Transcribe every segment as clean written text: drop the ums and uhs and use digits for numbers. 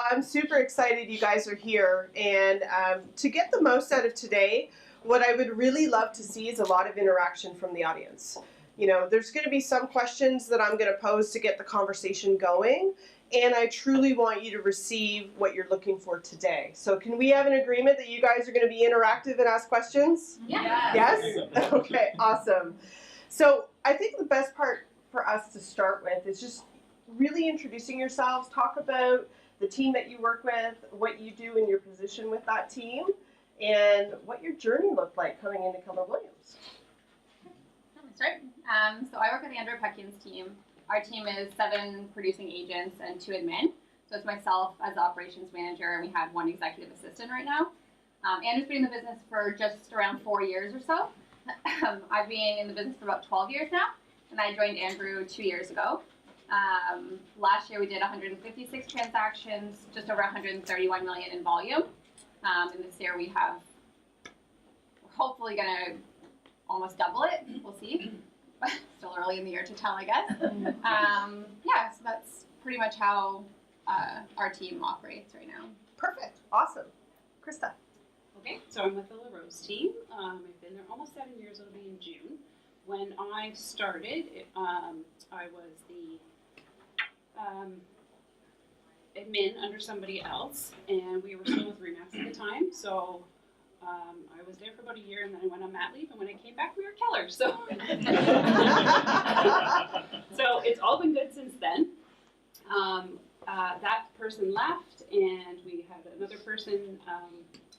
I'm super excited you guys are here, and to get the most out of today, what I would really love to see is a lot of interaction from the audience. You know, there's going to be some questions that I'm going to pose to get the conversation going, and I truly want you to receive what you're looking for today. So can we have an agreement that you guys are going to be interactive and ask questions? Yeah. Yes? Okay, awesome. So I think the best part for us to start with is just really introducing yourselves. Talk about the team that you work with, what you do in your position with that team, and what your journey looked like coming into Keller Williams. Start. So I work with Andrew Ipekian's team. Our team is 7 producing agents and 2 admin. So it's myself as the operations manager, and we have 1 executive assistant right now. Andrew's been in the business for just around 4 years or so. I've been in the business for about 12 years now, and I joined Andrew 2 years ago. Last year we did 156 transactions, just over 131 million in volume. And this year we're hopefully going to almost double it. We'll see. Still early in the year to tell, I guess. Yeah, so that's pretty much how our team operates right now. Perfect. Awesome. Krista. Okay, so I'm with the LaRose team. I've been there almost 7 years. It'll be in June. When I started, I was the admin under somebody else, and we were still with Remax at the time. So I was there for about a year, and then I went on mat leave, and when I came back, we were Keller. So, so it's all been good since then. That person left, and we had another person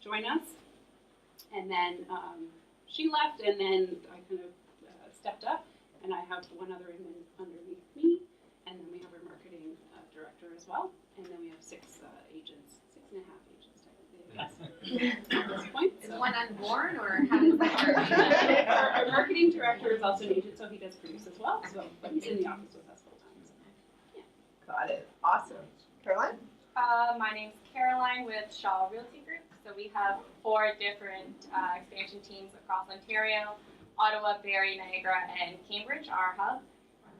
join us, and then she left, and then I kind of stepped up, and I have one other admin underneath me, and then we have our marketing director as well, and then we have 6 agents, 6.5 agents technically, at this point. Is one unborn, or how does that work? Our marketing director is also an agent, so he does produce as well. So, but he's in the office with us full time. So, yeah. Got it. Awesome. Caroline? My name's Caroline with Shaw Realty Group. So we have 4 different expansion teams across Ontario, Ottawa, Barrie, Niagara, and Cambridge, our hub.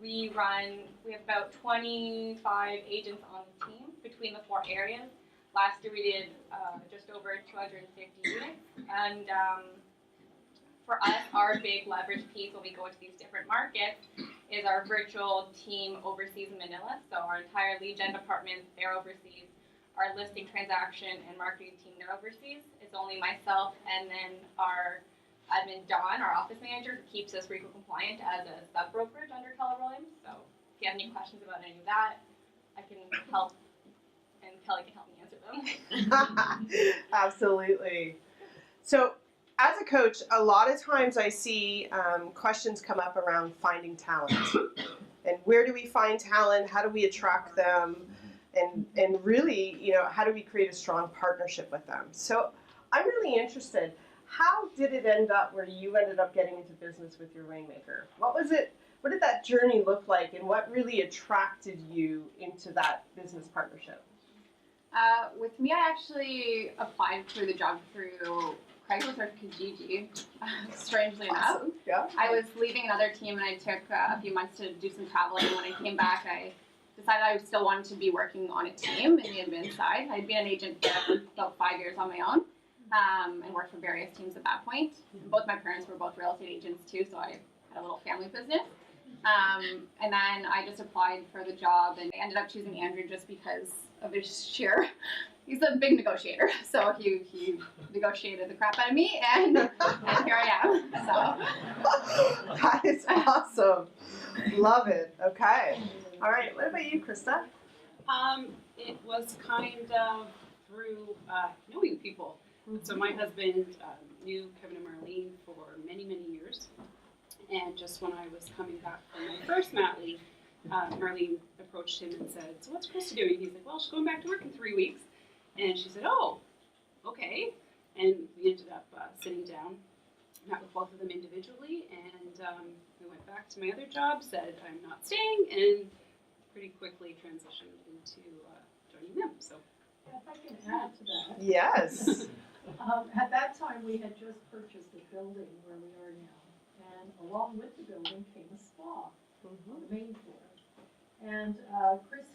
We have about 25 agents on the team between the 4 areas. Last year we did just over 250 units. And for us, our big leverage piece when we go into these different markets is our virtual team overseas in Manila. So our entire lead gen department, they're overseas. Our listing, transaction, and marketing team, they're overseas. It's only myself and then our admin, Dawn, our office manager, who keeps us RICO compliant as a sub-brokerage under Keller Williams. So if you have any questions about any of that, I can help, and Kelly can help me answer them. Absolutely. So as a coach, a lot of times I see questions come up around finding talent. And where do we find talent? How do we attract them? And really, you know, how do we create a strong partnership with them? So I'm really interested. How did it end up where you ended up getting into business with your Rainmaker? What was it? What did that journey look like, and what really attracted you into that business partnership? With me, I actually applied for the job through Craigslist or Kijiji, strangely enough. Yeah. I was leaving another team, and I took a few months to do some traveling. And when I came back, I decided I still wanted to be working on a team in the admin side. I'd been an agent for about 5 years on my own, and worked for various teams at that point. Both my parents were both real estate agents too, so I had a little family business. And then I just applied for the job, and I ended up choosing Andrew just because of his he's a big negotiator. So he negotiated the crap out of me, and here I am. So That is awesome. Love it. Okay. All right. What about you, Krista? It was kind of through knowing people. So my husband knew Kevin and Marlene for many, many years. And just when I was coming back from my first mat leave, Marlene approached him and said, "So what's Krista doing?" He's like, "Well, she's going back to work in 3 weeks." And she said, "Oh, okay." And we ended up sitting down, met with both of them individually, and we went back to my other job, said I'm not staying, and pretty quickly transitioned into joining them. So, If I can add to that. Yes. At that time, we had just purchased a building where we are now, and along with the building came a spa on the main floor. And Chris,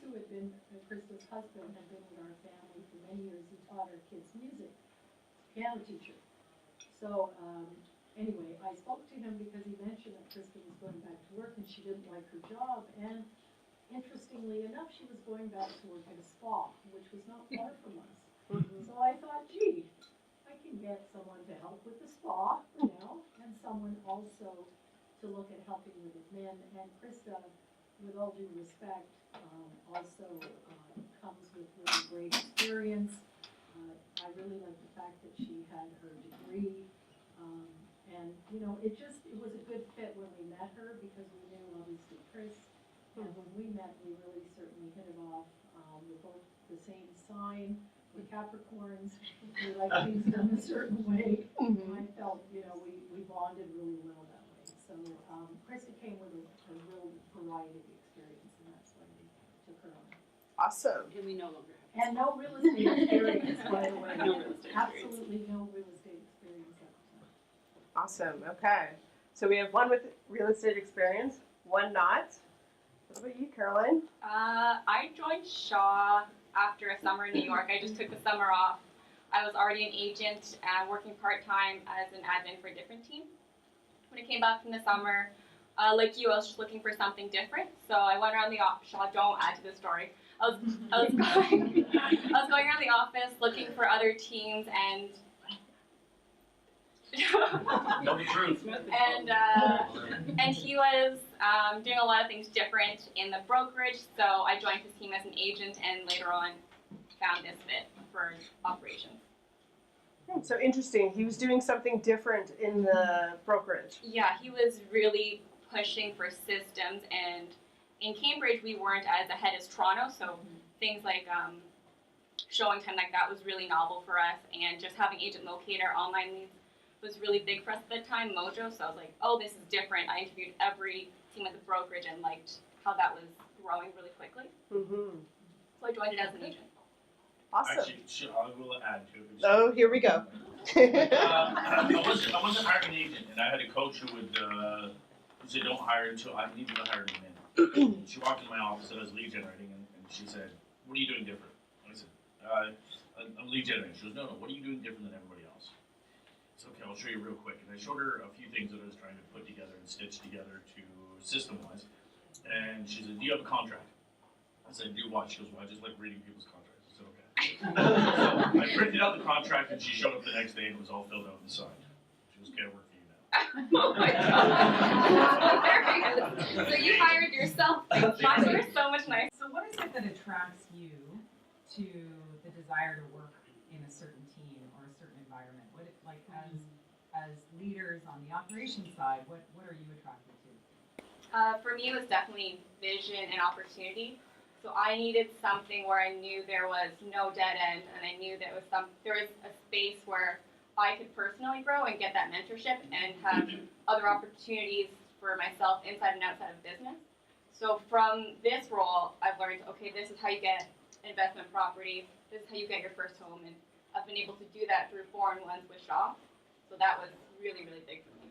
Krista's husband, had been with our family for many years. He taught our kids music, piano teacher. So anyway, I spoke to him because he mentioned that Krista was going back to work and she didn't like her job. And interestingly enough, she was going back to work at a spa, which was not far from us. So I thought, gee, I can get someone to help with the spa for now, and someone also to look at helping with admin. And Krista, with all due respect, also comes with really great experience. I really like the fact that she had her degree. And, you know, it was a good fit when we met her because we knew obviously Chris. And when we met, we really certainly hit it off. We're both the same sign. We're Capricorns. We like things done a certain way. I felt, you know, we bonded really well that way. So Krista came with a real variety of experience, and that's why we took her on. Awesome. And we no longer have. And no real estate experience, by the way. No real estate experience. Absolutely no real estate experience at the time. Awesome. Okay. So we have one with real estate experience, one not. What about you, Caroline? I joined Shaw after a summer in New York. I just took the summer off. I was already an agent working part-time as an admin for a different team. When I came back from the summer, like you, I was just looking for something different. So I went around the office. Shaw, don't add to the story. I was going around the office looking for other teams and Tell the truth. and he was doing a lot of things different in the brokerage, so I joined his team as an agent and later on found this fit for operations. So interesting. He was doing something different in the brokerage. Yeah, he was really pushing for systems, and in Cambridge we weren't as ahead as Toronto, so things like showing time like that was really novel for us, and just having Agent Locator online leads was really big for us at the time, Mojo, so I was like, oh, this is different. I interviewed every team at the brokerage and liked how that was growing really quickly. So I joined it as an agent. Awesome. Actually, I will add to it. Oh, here we go. I wasn't hiring an agent, and I had a coach who would say, don't hire until I need to hire him in. She walked into my office and I was lead generating, and she said, what are you doing different? I said, I'm lead generating. She goes, no, what are you doing different than everybody else? So, okay, I'll show you real quick. And I showed her a few things that I was trying to put together and stitch together to system-wise. And she said, do you have a contract? I said, do what? She goes, well, I just like reading people's contracts. I said, okay. So I printed out the contract, and she showed up the next day, and it was all filled out and signed. She goes, okay, I work for you now. Oh my god. Very good. So you hired yourself. Mine were so much nicer. So what is it that attracts you to the desire to work in a certain team or a certain environment? What like as leaders on the operations side, what are you attracted to? For me, it was definitely vision and opportunity. So I needed something where I knew there was no dead end, and I knew there was a space where I could personally grow and get that mentorship and have other opportunities for myself inside and outside of business. So from this role, I've learned, okay, this is how you get investment property. This is how you get your first home, and I've been able to do that through 4-in-1s with Shaw. So that was really, really big for me.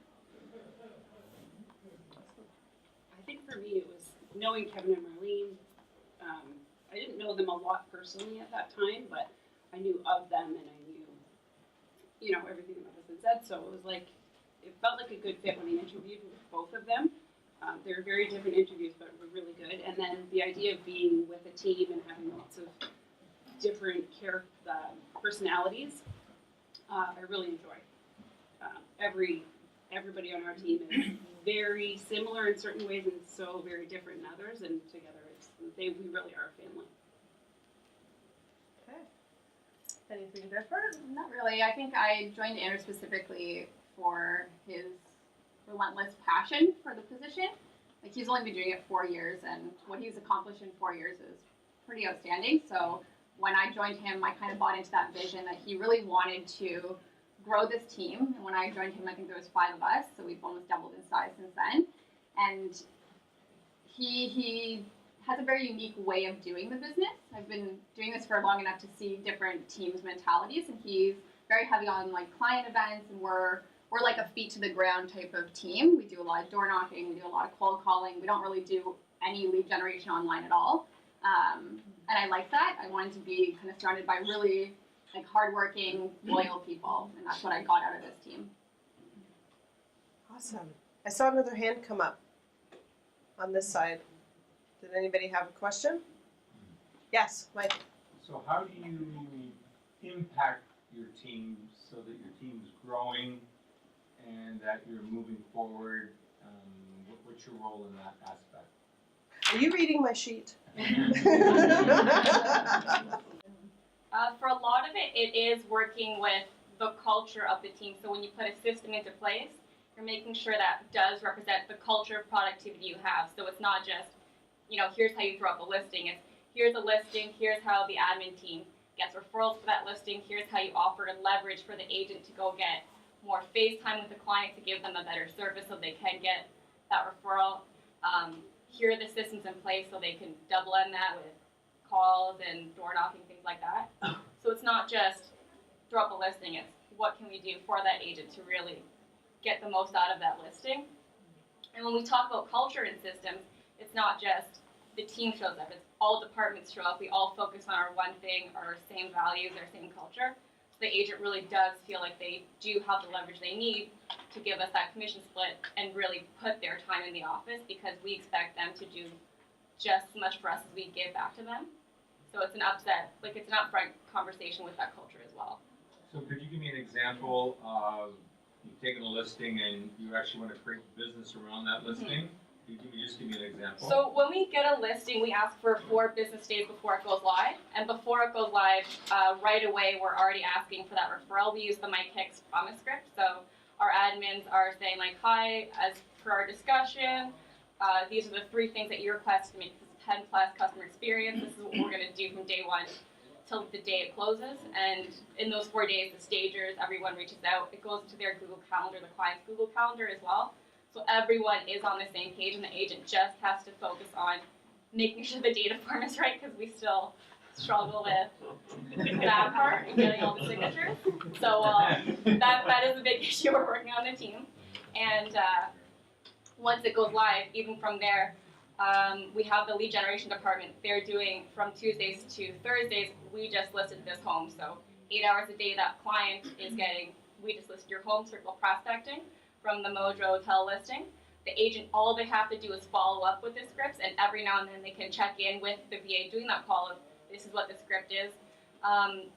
I think for me it was knowing Kevin and Marlene. I didn't know them a lot personally at that time, but I knew of them and I knew, you know, everything that my husband said. So it was like, it felt like a good fit when I interviewed with both of them. They were very different interviews, but were really good. And then the idea of being with a team and having lots of different personalities, I really enjoy. Everybody on our team is very similar in certain ways and so very different in others, and together we really are a family. Okay. Anything different? Not really. I think I joined Andrew specifically for his relentless passion for the position. Like, he's only been doing it 4 years, and what he's accomplished in 4 years is pretty outstanding. So when I joined him, I kind of bought into that vision that he really wanted to grow this team. And when I joined him, I think there was 5 of us, so we've almost doubled in size since then. And he has a very unique way of doing the business. I've been doing this for long enough to see different teams' mentalities, and he's very heavy on like client events, and we're like a feet to the ground type of team. We do a lot of door knocking, we do a lot of cold calling. We don't really do any lead generation online at all. And I like that. I wanted to be kind of surrounded by really like hardworking, loyal people, and that's what I got out of this team. Awesome. I saw another hand come up on this side. Did anybody have a question? Yes, Mike. So how do you impact your team so that your team is growing and that you're moving forward? What's your role in that aspect? Are you reading my sheet? For a lot of it, it is working with the culture of the team. So when you put a system into place, you're making sure that does represent the culture of productivity you have. So it's not just, here's how you throw up a listing. It's here's a listing, here's how the admin team gets referrals for that listing, here's how you offer to leverage for the agent to go get more face time with the client to give them a better service so they can get that referral. Here are the systems in place so they can double in that with calls and door knocking, things like that. So it's not just throw up a listing, it's what can we do for that agent to really get the most out of that listing. And when we talk about culture and systems, it's not just the team shows up, it's all departments show up, we all focus on our one thing, our same values, our same culture. So the agent really does feel like they do have the leverage they need to give us that commission split and really put their time in the office because we expect them to do just as much for us as we give back to them. So it's an upfront conversation with that culture as well. So could you give me an example of you've taken a listing and you actually want to create business around that listing? Could you just give me an example? So when we get a listing, we ask for 4 business days before it goes live. And before it goes live, right away, we're already asking for that referral. We use the Mike Hicks promise script. So our admins are saying like, hi, as per our discussion, these are the 3 things that you request to make this 10+ customer experience. This is what we're going to do from day 1 till the day it closes. And in those 4 days, the stagers, everyone reaches out. It goes to their Google Calendar, the client's Google Calendar as well. So everyone is on the same page, and the agent just has to focus on making sure the data form is right because we still struggle with that part and getting all the signatures. So that is a big issue we're working on the team. And once it goes live, even from there, we have the lead generation department. They're doing from Tuesdays to Thursdays. We just listed this home, so 8 hours a day that client is getting. We just listed your home, circle prospecting from the Mojo Hotel listing. The agent, all they have to do is follow up with the scripts, and every now and then they can check in with the VA doing that call of this is what the script is.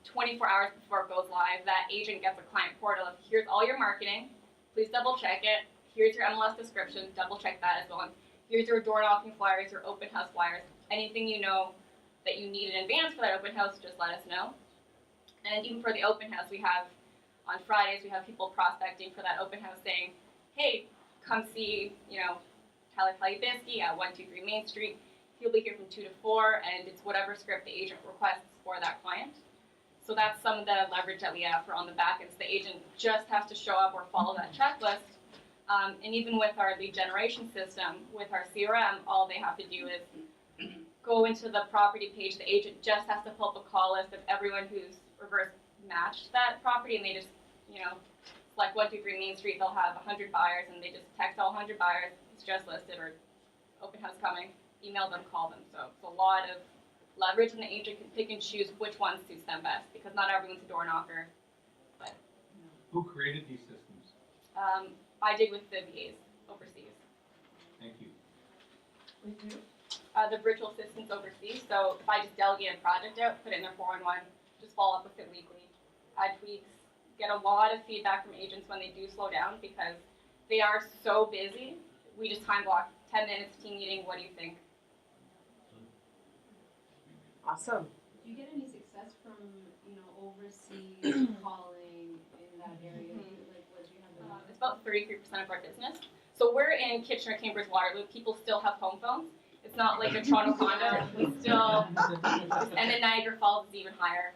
24 hours before it goes live, that agent gets a client portal of here's all your marketing, please double check it. Here's your MLS description, double check that as well. And here's your door knocking flyers, your open house flyers. Anything you know that you need in advance for that open house, just let us know. And even for the open house, we have on Fridays, we have people prospecting for that open house saying, hey, come see, Tyler Ipekian at 123 Main Street. He'll be here from 2 to 4, and it's whatever script the agent requests for that client. So that's some of the leverage that we have for on the back end. So the agent just has to show up or follow that checklist. And even with our lead generation system, with our CRM, all they have to do is go into the property page. The agent just has to pull up a call list of everyone who's reverse matched that property, and they just, like 123 Main Street, they'll have 100 buyers, and they just text all 100 buyers, it's just listed, or open house coming, email them, call them. So it's a lot of leverage, and the agent can pick and choose which one suits them best, because not everyone's a door knocker. But who created these systems? I did with the VAs overseas. Thank you. The virtual assistants overseas. So if I just delegate a project out, put it in their 411, just follow up with it weekly, add tweaks, get a lot of feedback from agents when they do slow down because they are so busy. We just time block 10 minutes, team meeting, what do you think? Awesome. Do you get any success from, overseas calling in that area? Like, what do you have? It's about 33% of our business. So we're in Kitchener, Cambridge, Waterloo. People still have home phones. It's not like a Toronto condo. We still, and then Niagara Falls is even higher.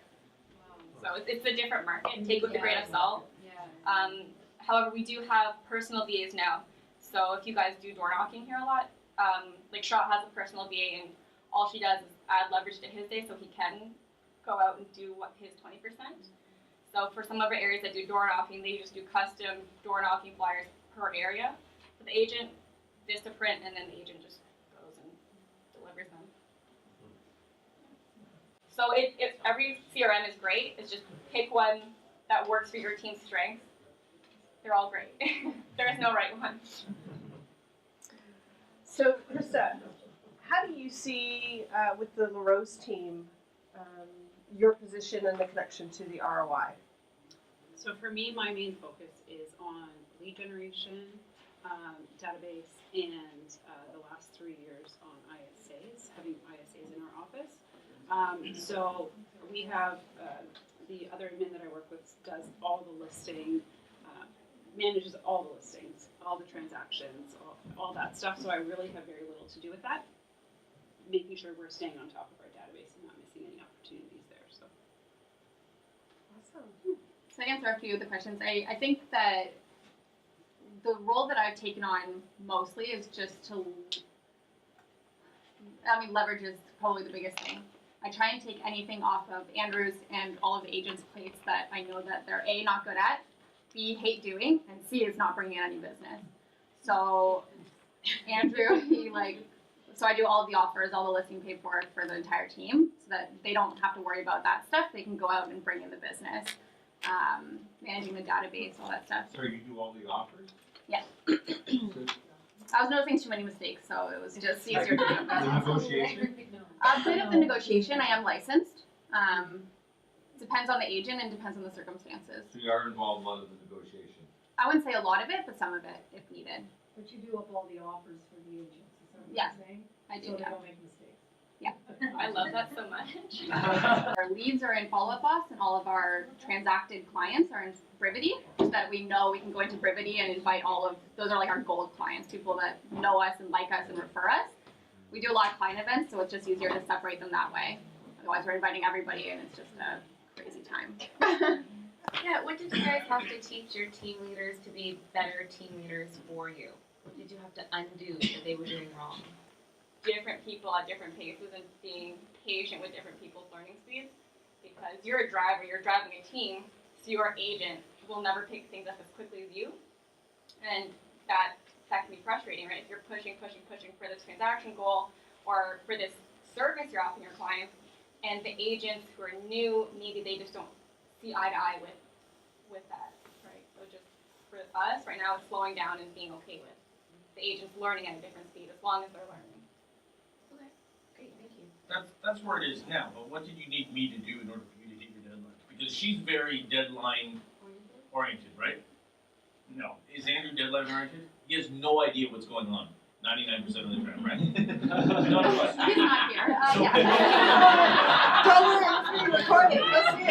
So it's a different market. Take it with a grain of salt. Yeah. However, we do have personal VAs now. So if you guys do door knocking here a lot, like Shaw has a personal VA, and all she does is add leverage to his day so he can go out and do his 20%. So for some of our areas that do door knocking, they just do custom door knocking flyers per area for the agent, Vistaprint, and then the agent just goes and So every CRM is great. It's just pick one that works for your team's strengths. They're all great. There is no right one. So, Krista, how do you see with the LaRose team your position and the connection to the ROI? So for me, my main focus is on lead generation, database, and the last 3 years on ISAs, having ISAs in our office. So we have the other admin that I work with does all the listing, manages all the listings, all the transactions, all that stuff. So I really have very little to do with that. Making sure we're staying on top of our database and not missing any opportunities there. So. Awesome. So to answer a few of the questions, I think that the role that I've taken on mostly is just to, leverage is probably the biggest thing. I try and take anything off of Andrew's and all of the agents' plates that I know that they're A, not good at, B, hate doing, and C, is not bringing in any business. So Andrew, so I do all of the offers, all the listing paperwork for the entire team so that they don't have to worry about that stuff. They can go out and bring in the business, managing the database, all that stuff. So you do all the offers? Yeah. So I was noticing too many mistakes, so it was just easier to do it. the negotiation? A bit of the negotiation. I am licensed. Depends on the agent and depends on the circumstances. So you are involved in a lot of the negotiation? I wouldn't say a lot of it, but some of it if needed. But you do up all the offers for the agents, is that what Yeah. you're saying? I do, So they yeah. don't make mistakes. I love that so much. Our leads are in Follow-Up Boss, and all of our transacted clients are in Brivity, so that we know we can go into Brivity and invite all of those are like our gold clients, people that know us and like us and refer us. We do a lot of client events, so it's just easier to separate them that way. Otherwise, we're inviting everybody, and it's just a crazy time. Yeah, what did you guys have to teach your team leaders to be better team leaders for you? What did you have to undo that they were doing wrong? Different people at different paces and being patient with different people's learning speeds. Because you're a driver, you're driving a team, so your agent will never pick things up as quickly as you. And that can be frustrating, right? If you're pushing for this transaction goal or for this service you're offering your clients, and the agents who are new, maybe they just don't see eye to eye with that, right? So just for us, right now, it's slowing down and being okay with the agents learning at a different speed as long as they're learning. Great, thank you. That's where it is now, but what did you need me to do in order for you to hit your deadline? Because she's very deadline oriented, right? No. Is Andrew deadline oriented? He has no idea what's going on 99% of the time, right? None of us do. He's not here. So- Yeah. Don't worry, it's being recorded. You'll see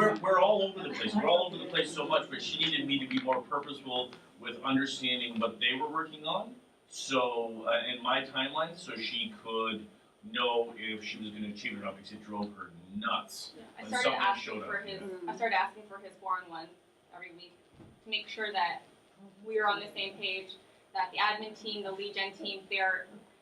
it. We're all over the place. We're all over the place so much, but she needed me to be more purposeful with understanding what they were working on. So, in my timeline, so she could know if she was going to achieve it or not, because it drove her nuts. I when started something asking showed for up. his. I started asking for his 4-on-1 every week to make sure that we are on the same page. That the admin team, the lead gen team,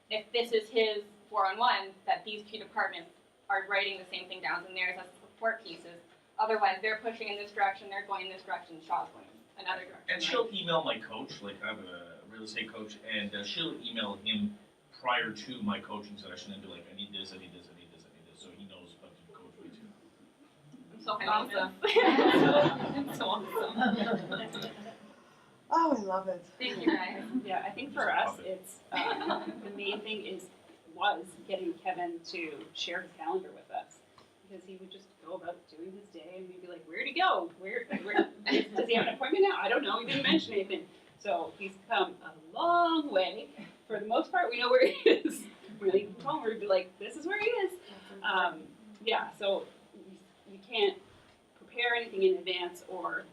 if this is his 4-on-1, that these two departments are writing the same thing down in theirs as support pieces. Otherwise, they're pushing in this direction, they're going in this direction, Shaw's going in another direction. And she'll email my coach, like I have a real estate coach, and she'll email him prior to my coaching session and be like, I need this, I need this, I need this, I need this, so he knows what to coach me to. I'm so Awesome. It's so awesome. Oh, I love it. Thank you guys. Yeah, I think for us, it's the main thing was getting Kevin to share his calendar with us, because he would just go about doing his day, and we'd be like, "Where'd he go? Where does he have an appointment now? I don't know. He didn't mention anything." So he's come a long way. For the most part, we know where he is. Really, home, we'd be like, "This is where he is." Yeah, so you can't prepare anything in advance or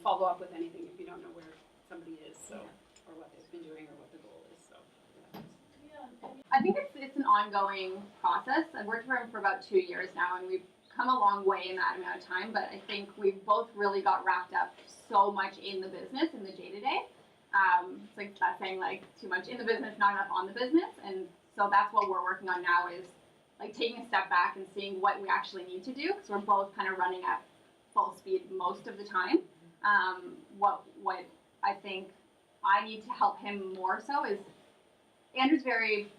follow up with anything if you don't know where somebody is, so, or what they've been doing or what the goal is, so. Yeah. I think it's an ongoing process. I've worked for him for about 2 years now, and we've come a long way in that amount of time, but I think we've both really got wrapped up so much in the business, in the day-to-day. It's like that saying, like, too much in the business, not enough on the business, and so that's what we're working on now, is like taking a step back and seeing what we actually need to do, because we're both kind of running at full speed most of the time. What I think I need to help him more so is Andrew's very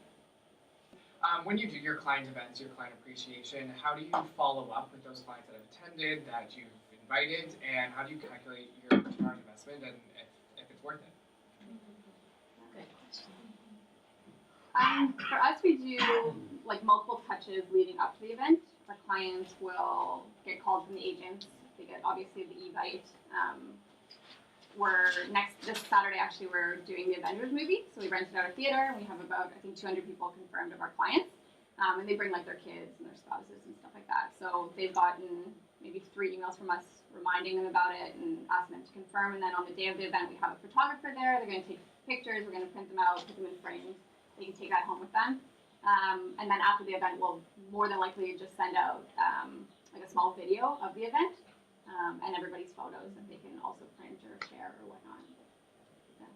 When you do your client events, your client appreciation, how do you follow up with those clients that have attended, that you've invited, and how do you calculate your return on investment and if it's worth it? Good question. For us, we do like multiple touches leading up to the event. Our clients will get called from the agents. They get obviously the e-bite. This Saturday actually we're doing the Avengers movie, so we rented out a theater and we have about I think 200 people confirmed of our clients, and they bring like their kids and their spouses and stuff like that. So they've gotten maybe 3 emails from us reminding them about it and asking them to confirm. And then on the day of the event, we have a photographer there. They're going to take pictures. We're going to print them out, put them in frames. They can take that home with them. And then after the event, we'll more than likely just send out like a small video of the event and everybody's photos that they can also print or share or whatnot. Yeah.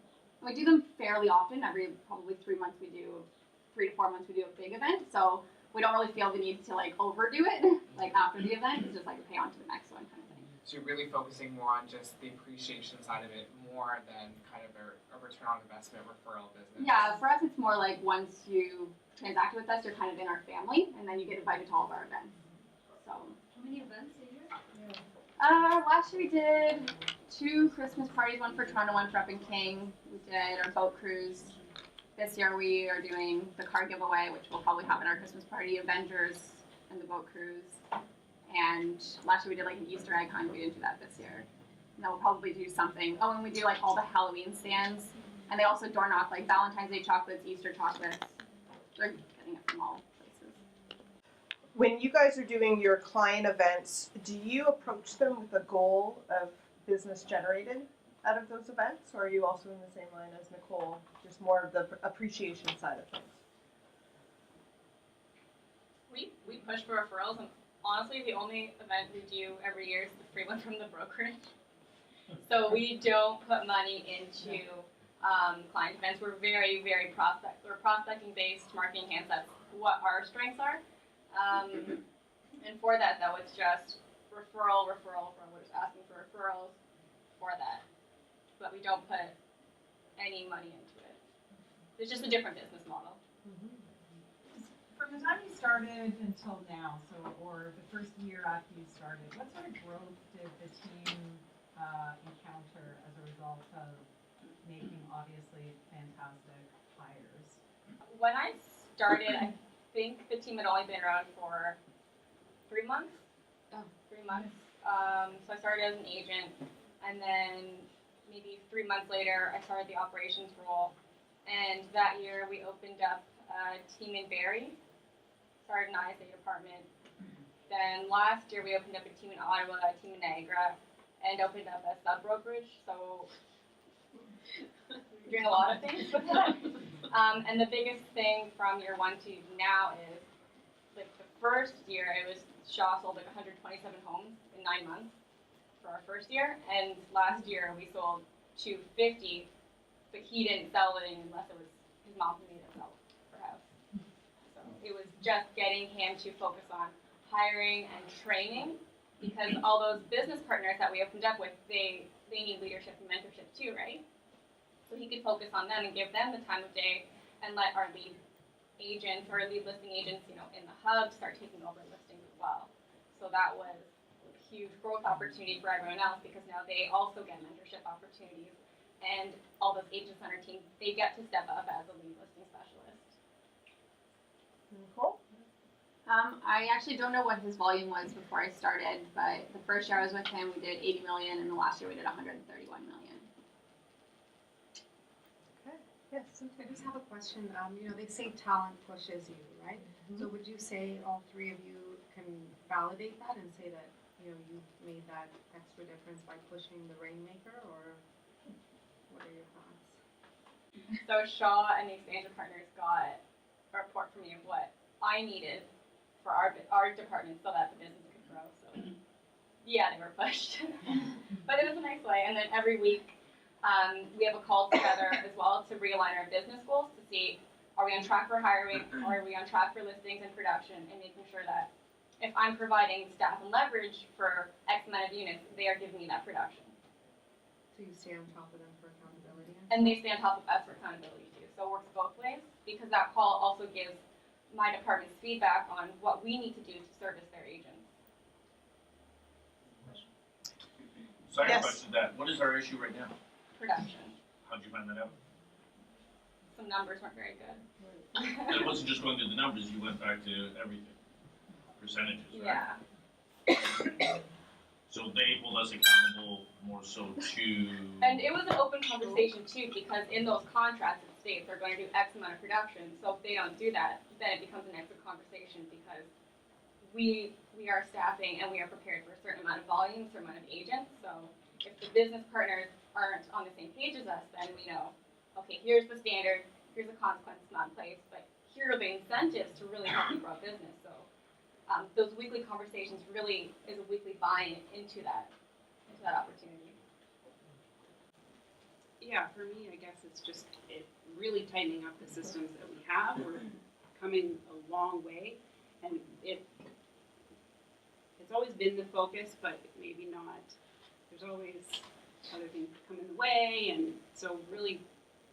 We do them fairly often. Every probably 3 months we do, 3 to 4 months we do a big event. So we don't really feel the need to like overdo it like after the event. It's just like a pay on to the next one kind of thing. So you're really focusing more on just the appreciation side of it more than kind of a return on investment referral business. Yeah, for us it's more like once you transact with us, you're kind of in our family, and then you get invited to all of our events. So. How many events a year? Last year we did 2 Christmas parties, one for Toronto, one for Up in King. We did our boat cruise. This year we are doing the car giveaway, which we'll probably have at our Christmas party, Avengers, and the boat cruise. And last year we did like an Easter egg hunt. We didn't do that this year. And then we'll probably do something. Oh, and we do like all the Halloween stands. And they also door knock like Valentine's Day chocolates, Easter chocolates. They're getting it from all places. When you guys are doing your client events, do you approach them with a goal of business generated out of those events? Or are you also in the same line as Nicole, just more of the appreciation side of things? We push for referrals, and honestly, the only event we do every year is the free one from the brokerage. So we don't put money into client events. We're very, very we're prospecting based marketing hands. That's what our strengths are. And for that, though, it's just referral. We're just asking for referrals for that. But we don't put any money into it. It's just a different business model. From the time you started until now, or the first year after you started, what sort of growth did the team encounter as a result of making obviously fantastic hires? When I started, I think the team had only been around for 3 months. Oh. 3 months. So I started as an agent, and then maybe 3 months later, I started the operations role. And that year, we opened up a team in Barrie, started an ISA department. Then last year, we opened up a team in Ottawa, a team in Niagara, and opened up a sub brokerage. So we're doing a lot of things with that. And the biggest thing from year 1 to now is, like the first year, it was Shaw sold like 127 homes in 9 months for our first year, and last year we sold 250, but he didn't sell it unless it was his mom who made it sell her house. So it was just getting him to focus on hiring and training, because all those business partners that we opened up with, they need leadership and mentorship too, right? So he could focus on them and give them the time of day, and let our lead agents or lead listing agents, in the hub start taking over listings as well. So that was a huge growth opportunity for everyone else, because now they also get mentorship opportunities, and all those agents on our team, they get to step up as a lead listing specialist. Nicole? I actually don't know what his volume was before I started, but the first year I was with him, we did 80 million, and the last year we did 131 million. Okay. Yes. I just have a question. They say talent pushes you, right? Mm-hmm. So would you say all 3 of you can validate that and say that, you made that extra difference by pushing the Rainmaker, or what are your thoughts? So Shaw and the expansion partners got a report from me of what I needed for our department so that the business could grow. So yeah, they were pushed, but it was a nice way. And then every week we have a call together as well to realign our business goals to see, are we on track for hiring, or are we on track for listings and production, and making sure that if I'm providing staff and leverage for X amount of units, they are giving me that production. So you stay on top of them for accountability? And they stay on top of us for accountability too. So it works both ways, because that call also gives my department's feedback on what we need to do to service their agents. So I have Yes. a question to that. What is our issue right now? Production. How'd you find that out? Some numbers weren't very good. It wasn't just going through the numbers, you went back to everything. Percentages, right? Yeah. So they hold us accountable more so to. And it was an open conversation too, because in those contracts it states they're going to do X amount of production. So if they don't do that, then it becomes an extra conversation because we are staffing and we are prepared for a certain amount of volume, a certain amount of agents. So if the business partners aren't on the same page as us, then we know, okay, here's the standard, here's the consequence not in place, but here are the incentives to really help you grow a business. So those weekly conversations really is a weekly buy-in into that opportunity. Yeah, for me, I guess it's just really tightening up the systems that we have. We're coming a long way, and it's always been the focus, but maybe not. There's always other things that come in the way, and so really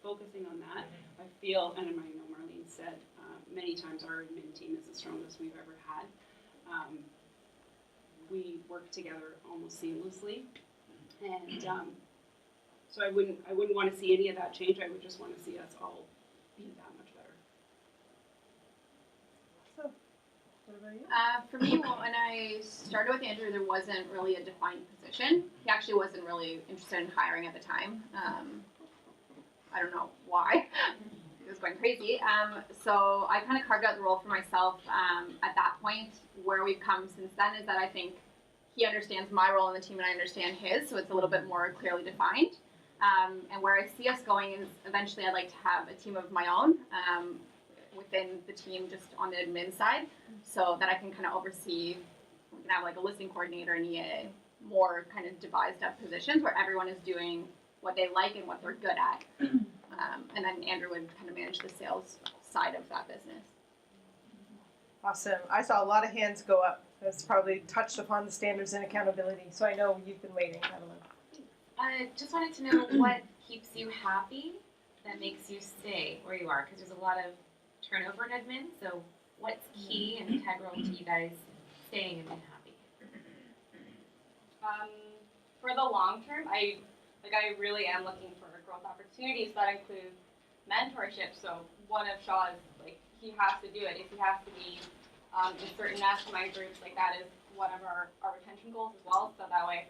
focusing on that, I feel, and I know Marlene said many times our admin team is the strongest we've ever had. We work together almost seamlessly, and so I wouldn't want to see any of that change. I would just want to see us all be that much better. So, what about you? For me, when I started with Andrew, there wasn't really a defined position. He actually wasn't really interested in hiring at the time. I don't know why. It was going crazy. So I kind of carved out the role for myself at that point. Where we've come since then is that I think he understands my role in the team and I understand his, so it's a little bit more clearly defined. And where I see us going is eventually I'd like to have a team of my own within the team just on the admin side, so that I can kind of oversee, we can have like a listing coordinator and EA, more kind of devised up positions where everyone is doing what they like and what they're good at. And then Andrew would kind of manage the sales side of that business. Awesome. I saw a lot of hands go up. That's probably touched upon the standards and accountability. So I know you've been waiting, Evelyn. I just wanted to know what keeps you happy, that makes you stay where you are, because there's a lot of turnover in admin. So what's key and integral to you guys staying and being happy? For the long term, I really am looking for growth opportunities that include mentorship. So one of Shaw's, he has to do it. If he has to be in certain mastermind groups, that is one of our retention goals as well. So that way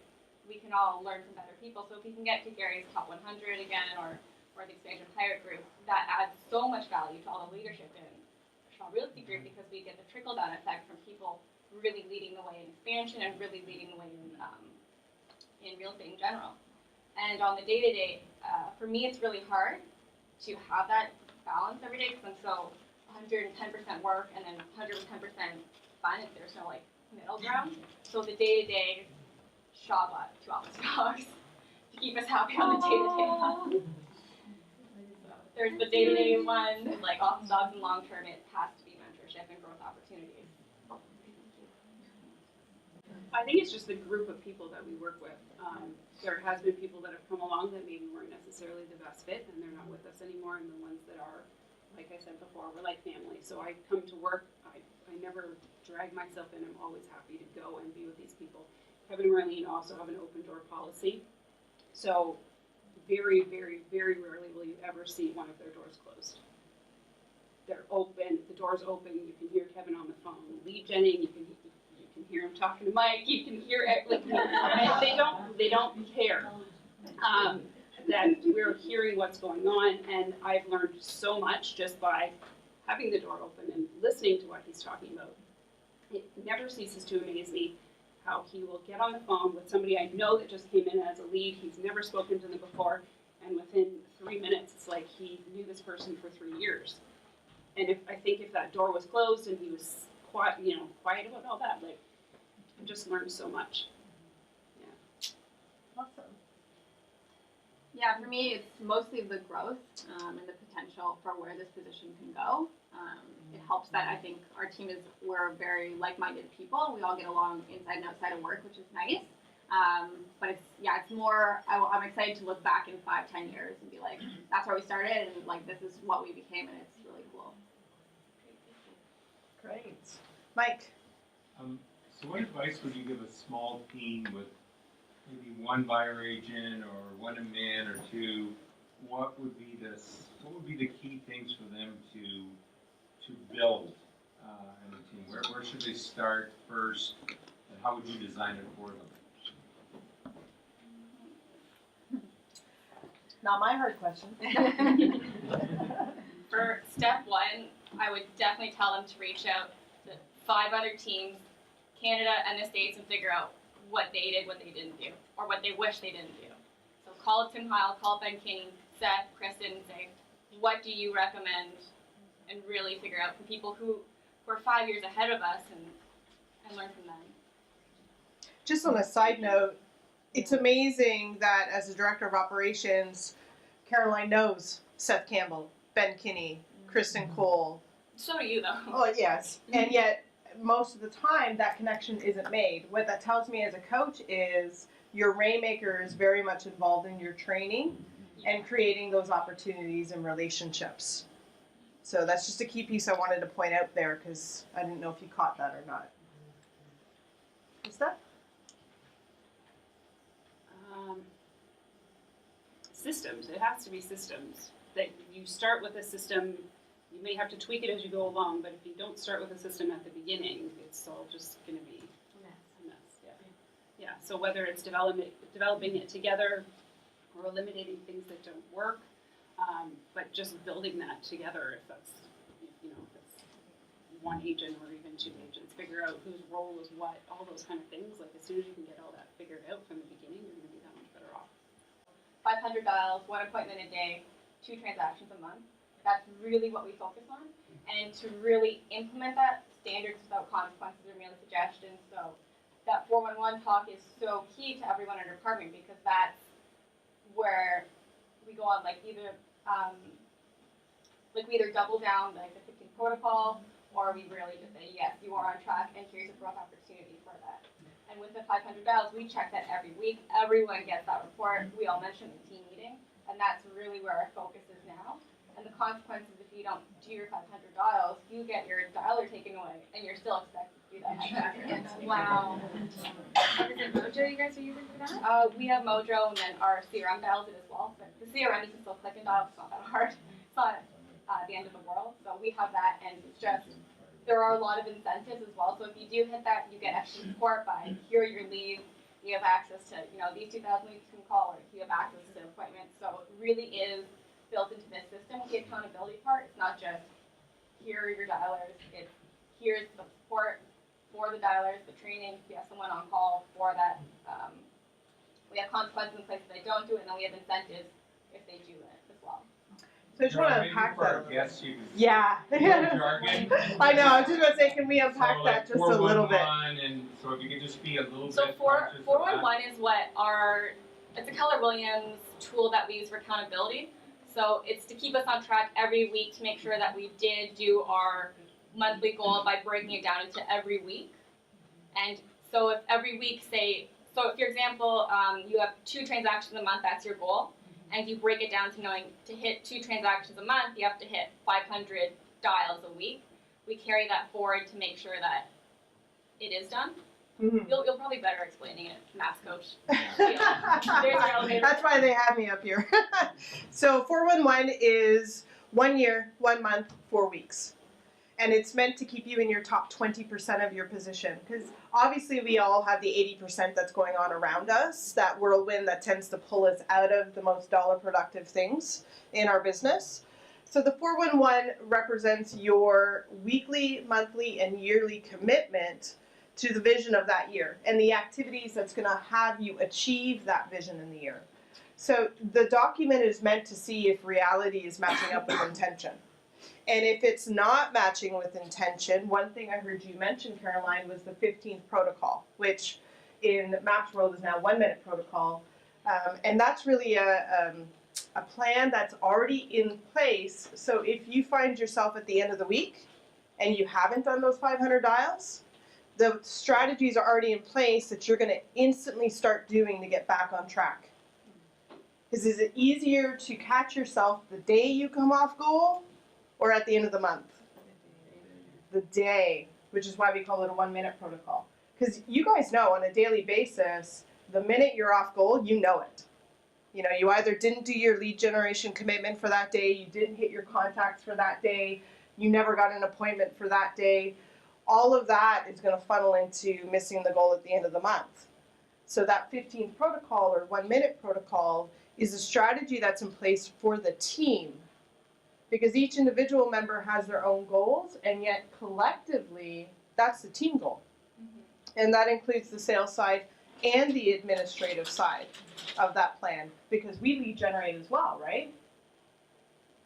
we can all learn from better people. So if we can get to Gary's top 100 again, or the expansion pirate group, that adds so much value to all the leadership in Shaw Realty Group, because we get the trickle down effect from people really leading the way in expansion and really leading the way in real estate in general. And on the day-to-day, for me, it's really hard to have that balance every day, because I'm so 110% work and then 110% fun if there's no middle ground. So the day-to-day, Shaw bought 2 office dogs to keep us happy on the day-to-day. There's the day-to-day one, office dogs, and long-term, it has to be mentorship and growth opportunities. I think it's just the group of people that we work with. There has been people that have come along that maybe weren't necessarily the best fit, and they're not with us anymore. And the ones that are, like I said before, we're like family. So I come to work, I never drag myself in. I'm always happy to go and be with these people. Kevin and Marlene also have an open door policy. So very, very, very rarely will you ever see one of their doors closed. They're open, the door's open, you can hear Kevin on the phone lead genning, you can hear him talking to Mike, you can hear it, they don't care that we're hearing what's going on, and I've learned so much just by having the door open and listening to what he's talking about. It never ceases to amaze me how he will get on the phone with somebody I know that just came in as a lead, he's never spoken to them before, and within 3 minutes it's like he knew this person for 3 years. And I think if that door was closed and he was quiet about all that, I just learned so much. Yeah. Awesome. Yeah, for me, it's mostly the growth and the potential for where this position can go. It helps that I think our team we're very like-minded people. We all get along inside and outside of work, which is nice. But it's more, I'm excited to look back in 5-10 years and be like, that's where we started, and this is what we became, and it's really cool. Mike. So what advice would you give a small team with maybe one buyer agent or one admin or two? What would be the key things for them to build in a team? Where should they start first, and how would you design it for them? Not my hard question. For step one, I would definitely tell them to reach out to 5 other teams, Canada and the States, and figure out what they did, what they didn't do, or what they wish they didn't do. So call up Tim Heil, call up Ben Kinney, Seth, Krista, and say, what do you recommend? And really figure out from people who are 5 years ahead of us and learn from them. Just on a side note, it's amazing that as the director of operations, Caroline knows Seth Campbell, Ben Kinney, Kristen Cole. So do you, though. Oh, yes. And yet, most of the time, that connection isn't made. What that tells me as a coach is your rainmaker is very much involved in your training and creating those opportunities and relationships. So that's just a key piece I wanted to point out there because I didn't know if you caught that or not. Krista? Systems. It has to be systems. That you start with a system. You may have to tweak it as you go along, but if you don't start with a system at the beginning, it's all just going to be a mess. Yeah. So whether it's developing it together or eliminating things that don't work, but just building that together. If that's if it's one agent or even 2 agents, figure out whose role is what. All those kind of things. Like as soon as you can get all that figured out from the beginning, you're going to be that much better off. 500 dials, 1 appointment a day, 2 transactions a month. That's really what we focus on. And to really implement that, standards without consequences are merely suggestions. So that 411 talk is so key to everyone in our department because that's where we go on we either double down like the 15 protocol or we really just say, yes, you are on track and here's a growth opportunity for that. And with the 500 dials, we check that every week. Everyone gets that report. We all mention the team meeting. And that's really where our focus is now. And the consequences if you don't do your 500 dials, you get your dialer taken away, and you're still expected to do that. Wow. And is it Mojo you guys are using for that? We have Mojo, and then our CRM dials it as well. But the CRM you can still click and dial. It's not that hard. It's not the end of the world. So we have that, and it's just there are a lot of incentives as well. So if you do hit that, you get extra support by here are your leads. You have access to these 2,000 leads you can call, or you have access to appointments. So it really is built into this system. The accountability part, it's not just here are your dialers, it's here's the support for the dialers, the training, we have someone on call for that. We have consequences in place if they don't do it, and then we have incentives if they do it as well. So I just want to unpack that. Yes, Yeah. I know, I was just going to say, can we unpack that just a little bit? And so if you could just be a little So bit 411 is what it's a Keller Williams tool that we use for accountability. So it's to keep us on track every week to make sure that we did do our monthly goal by breaking it down into every week. And so if every week, if, for example, you have 2 transactions a month, that's your goal, and you break it down to knowing to hit 2 transactions a month, you have to hit 500 dials a week. We carry that forward to make sure that it is done. Mm-hmm. You'll probably better explaining it, maths coach. There's your elevator. That's why they have me up here. So 411 is 1 year, 1 month, 4 weeks. And it's meant to keep you in your top 20% of your position. Because obviously we all have the 80% that's going on around us, that whirlwind that tends to pull us out of the most dollar productive things in our business. So the 411 represents your weekly, monthly, and yearly commitment to the vision of that year and the activities that's going to have you achieve that vision in the year. So the document is meant to see if reality is matching up with intention. And if it's not matching with intention, one thing I heard you mention, Caroline, was the 15th protocol, which in MAPS world is now 1 minute protocol. And that's really a plan that's already in place. So if you find yourself at the end of the week and you haven't done those 500 dials, the strategies are already in place that you're going to instantly start doing to get back on track. Because is it easier to catch yourself the day you come off goal or at the end of the month? The day. which is why we call it a 1 minute protocol. Because you guys know on a daily basis, the minute you're off goal, you know it. You know, you either didn't do your lead generation commitment for that day, you didn't hit your contacts for that day, you never got an appointment for that day. All of that is going to funnel into missing the goal at the end of the month. So that 15th protocol or 1 minute protocol is a strategy that's in place for the team, because each individual member has their own goals, and yet collectively, that's the team goal. And that includes the sales side and the administrative side of that plan, because we lead generate as well, right?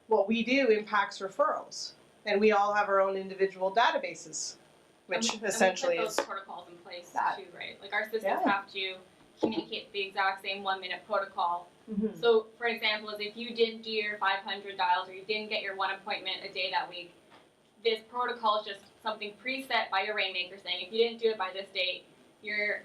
What we do impacts referrals, and we all have our own individual databases, which essentially and we is put those protocols in place that. too, right? Like our systems Yeah. have to communicate the exact same 1 minute protocol. Mhm. So, for example, is if you didn't do your 500 dials or you didn't get your one appointment a day that week, this protocol is just something preset by your rainmaker saying if you didn't do it by this date, you're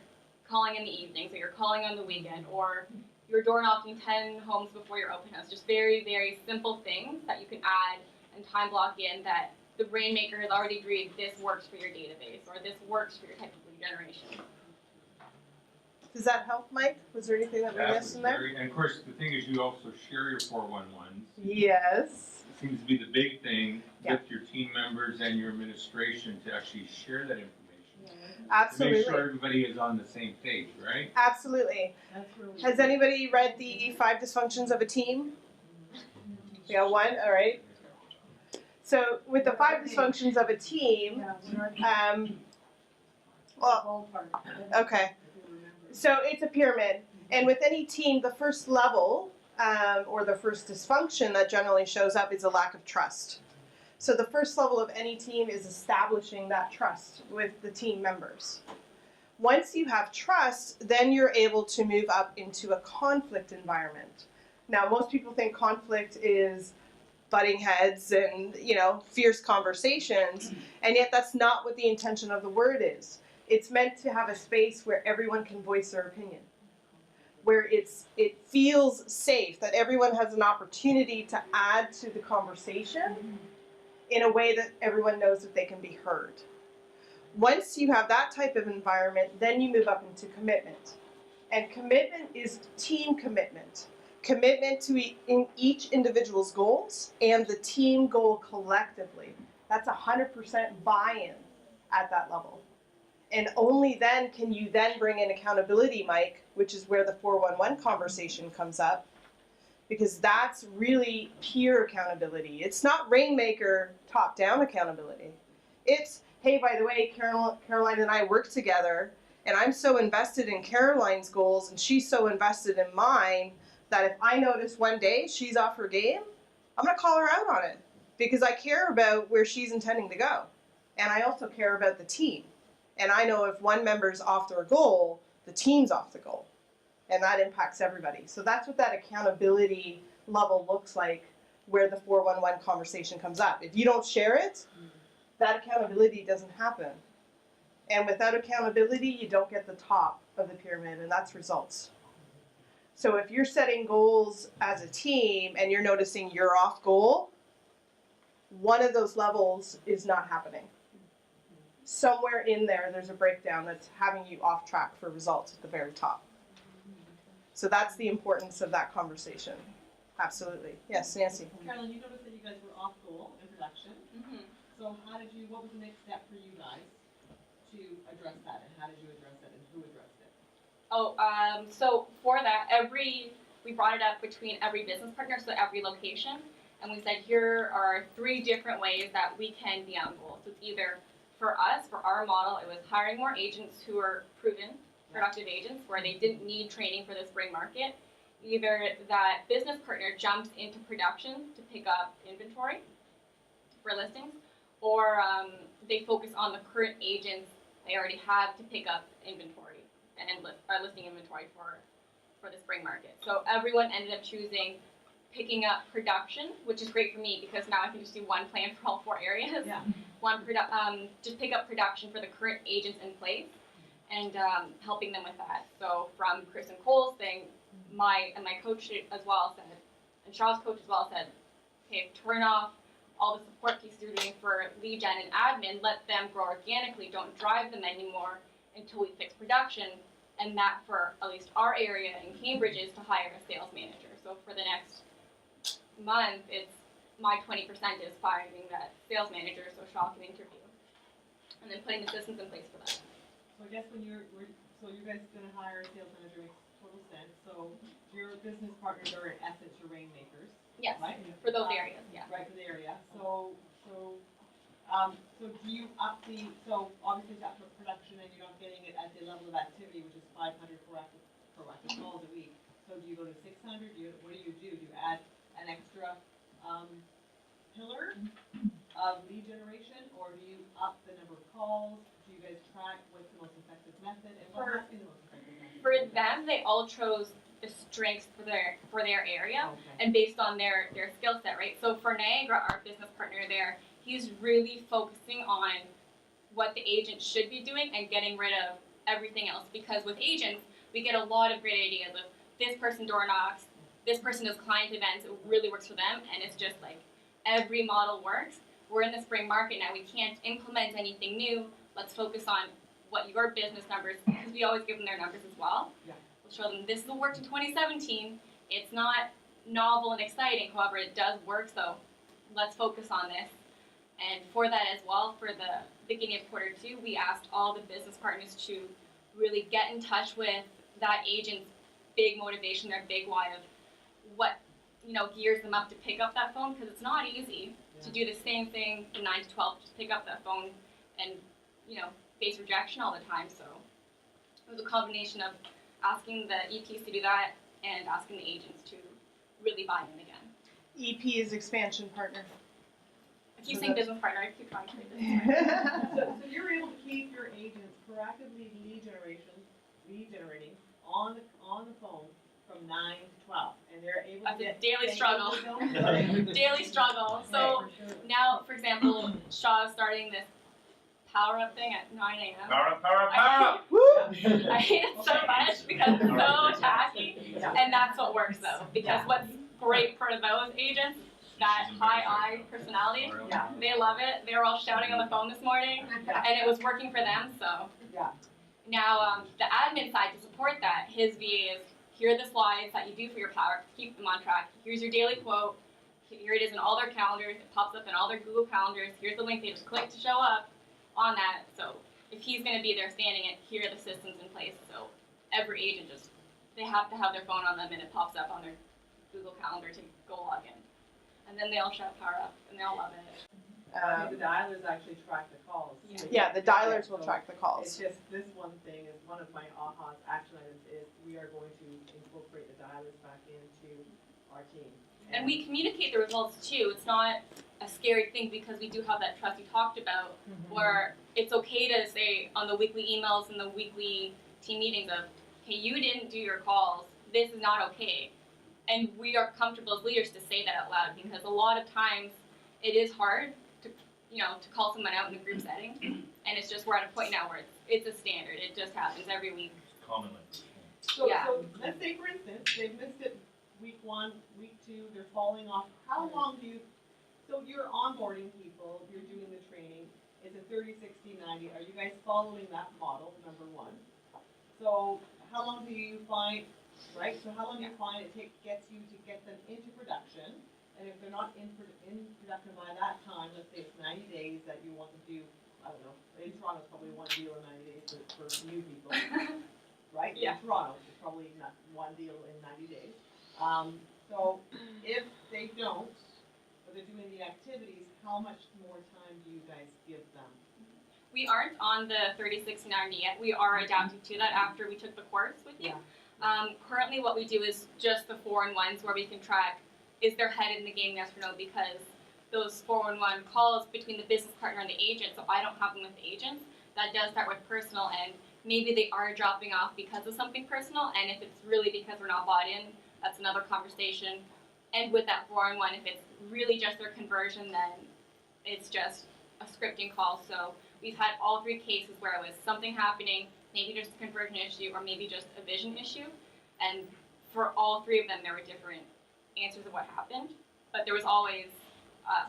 calling in the evening, so you're calling on the weekend, or you're door knocking 10 homes before your open house. Just very, very simple things that you can add and time block in that the rainmaker has already agreed this works for your database or this works for your type of lead generation. Does that help, Mike? Was there anything that we That missed was in there? very, and of course, the thing is you also share your 411s. Yes. It seems to be the big thing Yeah. with your team members and your administration to actually share that information. Absolutely. To make sure everybody is on the same page, right? Absolutely. That's really Has anybody read the 5 dysfunctions of a team? We got one? All right. So with the 5 dysfunctions of a team, well, okay. So it's a pyramid. And with any team, the first level or the first dysfunction that generally shows up is a lack of trust. So the first level of any team is establishing that trust with the team members. Once you have trust, then you're able to move up into a conflict environment. Now, most people think conflict is butting heads and, fierce conversations, and yet that's not what the intention of the word is. It's meant to have a space where everyone can voice their opinion, where it feels safe, that everyone has an opportunity to add to the conversation in a way that everyone knows that they can be heard. Once you have that type of environment, then you move up into commitment. And commitment is team commitment. Commitment to each individual's goals and the team goal collectively. That's 100% buy-in at that level. And only then can you then bring in accountability, Mike, which is where the 411 conversation comes up, because that's really peer accountability. It's not rainmaker top-down accountability. It's, hey, by the way, Caroline and I work together, and I'm so invested in Caroline's goals, and she's so invested in mine, that if I notice one day she's off her game, I'm going to call her out on it, because I care about where she's intending to go. And I also care about the team. And I know if one member's off their goal, the team's off the goal. And that impacts everybody. So that's what that accountability level looks like, where the 411 conversation comes up. If you don't share it, that accountability doesn't happen. And without accountability, you don't get the top of the pyramid, and that's results. So if you're setting goals as a team and you're noticing you're off goal, one of those levels is not happening. Somewhere in there, there's a breakdown that's having you off track for results at the very top. So that's the importance of that conversation. Absolutely. Yes, Nancy. Carolyn, you noticed that you guys were off goal in production. Mm-hmm. So what was the next step for you guys to address that, and how did you address it, and who addressed it? So for that, we brought it up between every business partner, so every location, and we said here are 3 different ways that we can be on goal. So it's either for us, for our model, it was hiring more agents who are proven productive agents where they didn't need training for the spring market. Either that business partner jumps into production to pick up inventory for listings, or they focus on the current agents they already have to pick up inventory and listing inventory for the spring market. So everyone ended up choosing picking up production, which is great for me because now I can just do one plan for all 4 areas. Yeah. Just pick up production for the current agents in place and helping them with that. So from Chris and Cole's thing, my coach as well said, and Charles' coach as well said, okay, turn off all the support pieces you're doing for lead gen and admin, let them grow organically. Don't drive them anymore until we fix production. And that, for at least our area in Cambridge, is to hire a sales manager. So for the next month, it's my 20% is finding that sales manager so Shaw can interview. And then putting the systems in place for that. So I guess when you guys are gonna hire a sales manager makes total sense. So your business partners are in essence your rainmakers, Yes, right? for those areas, yeah. Right, for the area. So do you up the, so obviously that's for production and you're not getting it at the level of activity, which is 500 proactive calls a week. So do you go to 600? What do? Do you add an extra pillar of lead generation, or do you up the number of calls? Do you guys track what's the most effective method? And what has been the most effective method? For them, they all chose the strengths for their area and based on their skill set, right? So for Niagara, our business partner there, he's really focusing on what the agent should be doing and getting rid of everything else. Because with agents, we get a lot of great ideas of this person door knocks, this person does client events, it really works for them, and it's just like every model works. We're in the spring market now, we can't implement anything new. Let's focus on what your business numbers, because we always give them their numbers as well. Yeah. We'll show them this will work in 2017. It's not novel and exciting, however, it does work, so let's focus on this. And for that as well, for the beginning of quarter two, we asked all the business partners to really get in touch with that agent's big motivation, their big why of what, gears them up to pick up that phone, because it's not easy to do the same thing from 9 to 12, just pick up that phone and, face rejection all the time. So it was a combination of asking the EPs to do that and asking the agents to really buy in again. EP is expansion partner. I keep saying business partner, I keep trying to say business partner. So you're able to keep your agents proactively lead generating on the phone from 9 to 12, and they're able That's to a get daily struggle. Right. Daily struggle. So now, for example, Shaw is starting this power up thing at 9 a.m. Power up, power up, power up! I hate it so much because it's so tacky, and that's what works though. Because what's great for those agents, that high I personality, they love it. They were all shouting on the phone this morning, and it was working for them. So now the admin side to support that, his VA is here are the slides that you do for your power to keep them on track. Here's your daily quote. Here it is in all their calendars. It pops up in all their Google calendars. Here's the link. They just click to show up on that. So if he's going to be there standing it, here are the systems in place. So every agent they have to have their phone on them and it pops up on their Google calendar to go log in. And then they all shout power up and they all love it. The dialers actually track the calls. Yeah, the dialers will track the calls. It's just this one thing is one of my ahas action items is we are going to incorporate the dialers back into our team. And we communicate the results too. It's not a scary thing because we do have that trust you talked about where it's okay to say on the weekly emails and the weekly team meetings of, hey, you didn't do your calls. This is not okay. And we are comfortable as leaders to say that out loud because a lot of times it is hard to call someone out in a group setting. And it's just we're at a point now where it's a standard. It just happens every week. Commonly. So let's say, for instance, they've missed it week 1, week 2, they're falling off. How long so you're onboarding people, you're doing the training, it's a 30, 60, 90. Are you guys following that model, number 1? So how long do you find, right? So how long do you find it gets you to get them into production? And if they're not in production by that time, let's say it's 90 days that you want to do, I don't know, in Toronto it's probably 1 deal in 90 days for new people, right? Yeah. In Toronto, it's probably not 1 deal in 90 days. So if they don't, but they're doing the activities, how much more time do you guys give them? We aren't on the 30-60-90 yet. We are adapting to that after we took the course with you. Currently what we do is just the 4-in-1s where we can track is their head in the game, yes or no, because those 4-in-1 calls between the business partner and the agent, so I don't have them with the agents, that does start with personal, and maybe they are dropping off because of something personal, and if it's really because we're not bought in, that's another conversation. And with that 4-in-1, if it's really just their conversion, then it's just a scripting call. So we've had all 3 cases where it was something happening, maybe just a conversion issue, or maybe just a vision issue, and for all 3 of them, there were different answers of what happened, but there was always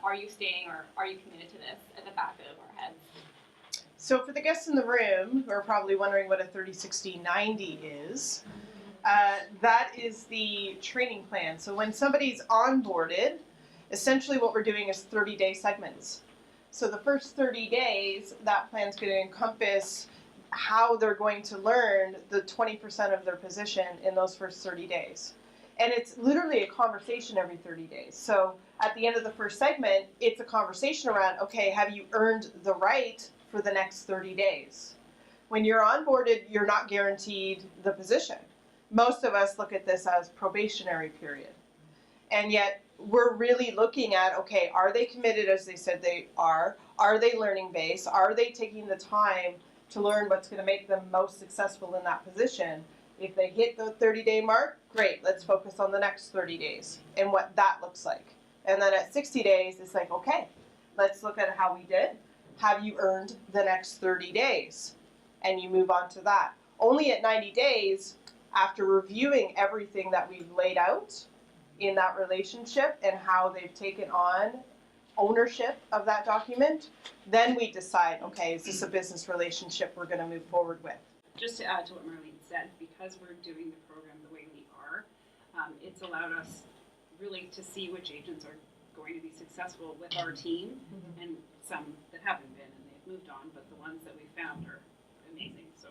are you staying or are you committed to this at the back of our heads? So for the guests in the room who are probably wondering what a 30-60-90 is, that is the training plan. So when somebody's onboarded, essentially what we're doing is 30-day segments. So the first 30 days, that plan's going to encompass how they're going to learn the 20% of their position in those first 30 days. And it's literally a conversation every 30 days. So at the end of the first segment, it's a conversation around, okay, have you earned the right for the next 30 days? When you're onboarded, you're not guaranteed the position. Most of us look at this as probationary period. And yet we're really looking at, okay, are they committed as they said they are? Are they learning based? Are they taking the time to learn what's going to make them most successful in that position? If they hit the 30-day mark, great, let's focus on the next 30 days and what that looks like. And then at 60 days, it's like, okay, let's look at how we did. Have you earned the next 30 days? And you move on to that. Only at 90 days, after reviewing everything that we've laid out in that relationship and how they've taken on ownership of that document, then we decide, okay, is this a business relationship we're going to move forward with? Just to add to what Marlene said, because we're doing the program the way we are, it's allowed us really to see which agents are going to be successful with our team, and some that haven't been and they've moved on, but the ones that we found are amazing. So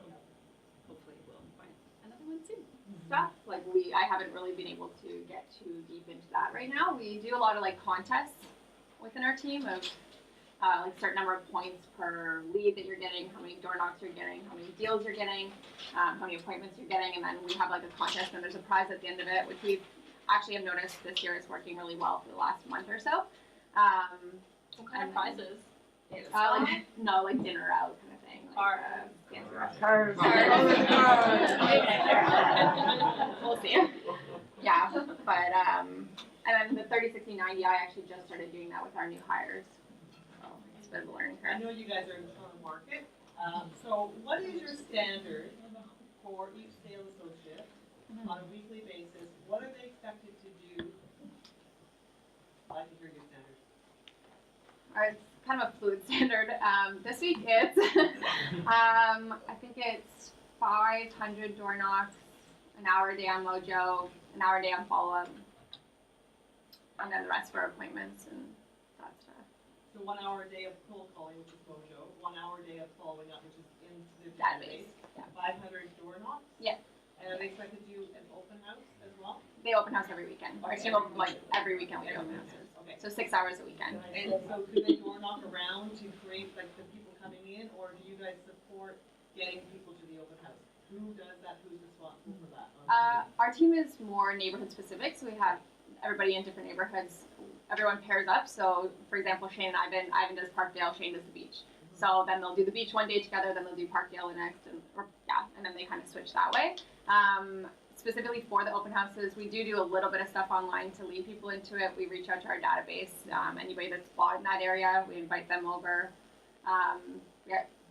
hopefully we'll find another one soon. Stuff like I haven't really been able to get too deep into that right now. We do a lot of like contests within our team of like a certain number of points per lead that you're getting, how many door knocks you're getting, how many deals you're getting, how many appointments you're getting, and then we have like a contest and there's a prize at the end of it, which we actually have noticed this year is working really well for the last month or so. What kind of prizes? Like dinner out kind of thing. Cars. Cars. We'll see. Yeah, but and then the 30-60-90, I actually just started doing that with our new hires. So it's a bit of a learning I curve. know you guys are in the Toronto market, so what is your standard for each sales associate on a weekly basis? What are they expected to do? I'd like to hear your standards. It's kind of a fluid standard. This week it's, I think it's 500 door knocks, an hour a day on Mojo, an hour a day on follow-up, and then the rest for appointments and that stuff. So 1 hour a day of cold calling, which is Mojo, 1 hour a day of following up, which is in the Database. database, 500 door knocks? Yeah. And are they expected to do an open house as well? They open house every weekend. Our team open, like every weekend we do open houses. Okay. So 6 hours a weekend. And so do they door knock around to create like the people coming in, or do you guys support getting people to the open house? Who does that? Who's responsible for that? Our team is more neighborhood specific, so we have everybody in different neighborhoods. Everyone pairs up. So, for example, Shane and Ivan does Parkdale, Shane does the beach. So then they'll do the beach one day together, then they'll do Parkdale the next, and then they kind of switch that way. Specifically for the open houses, we do a little bit of stuff online to lead people into it. We reach out to our database. Anybody that's bought in that area, we invite them over.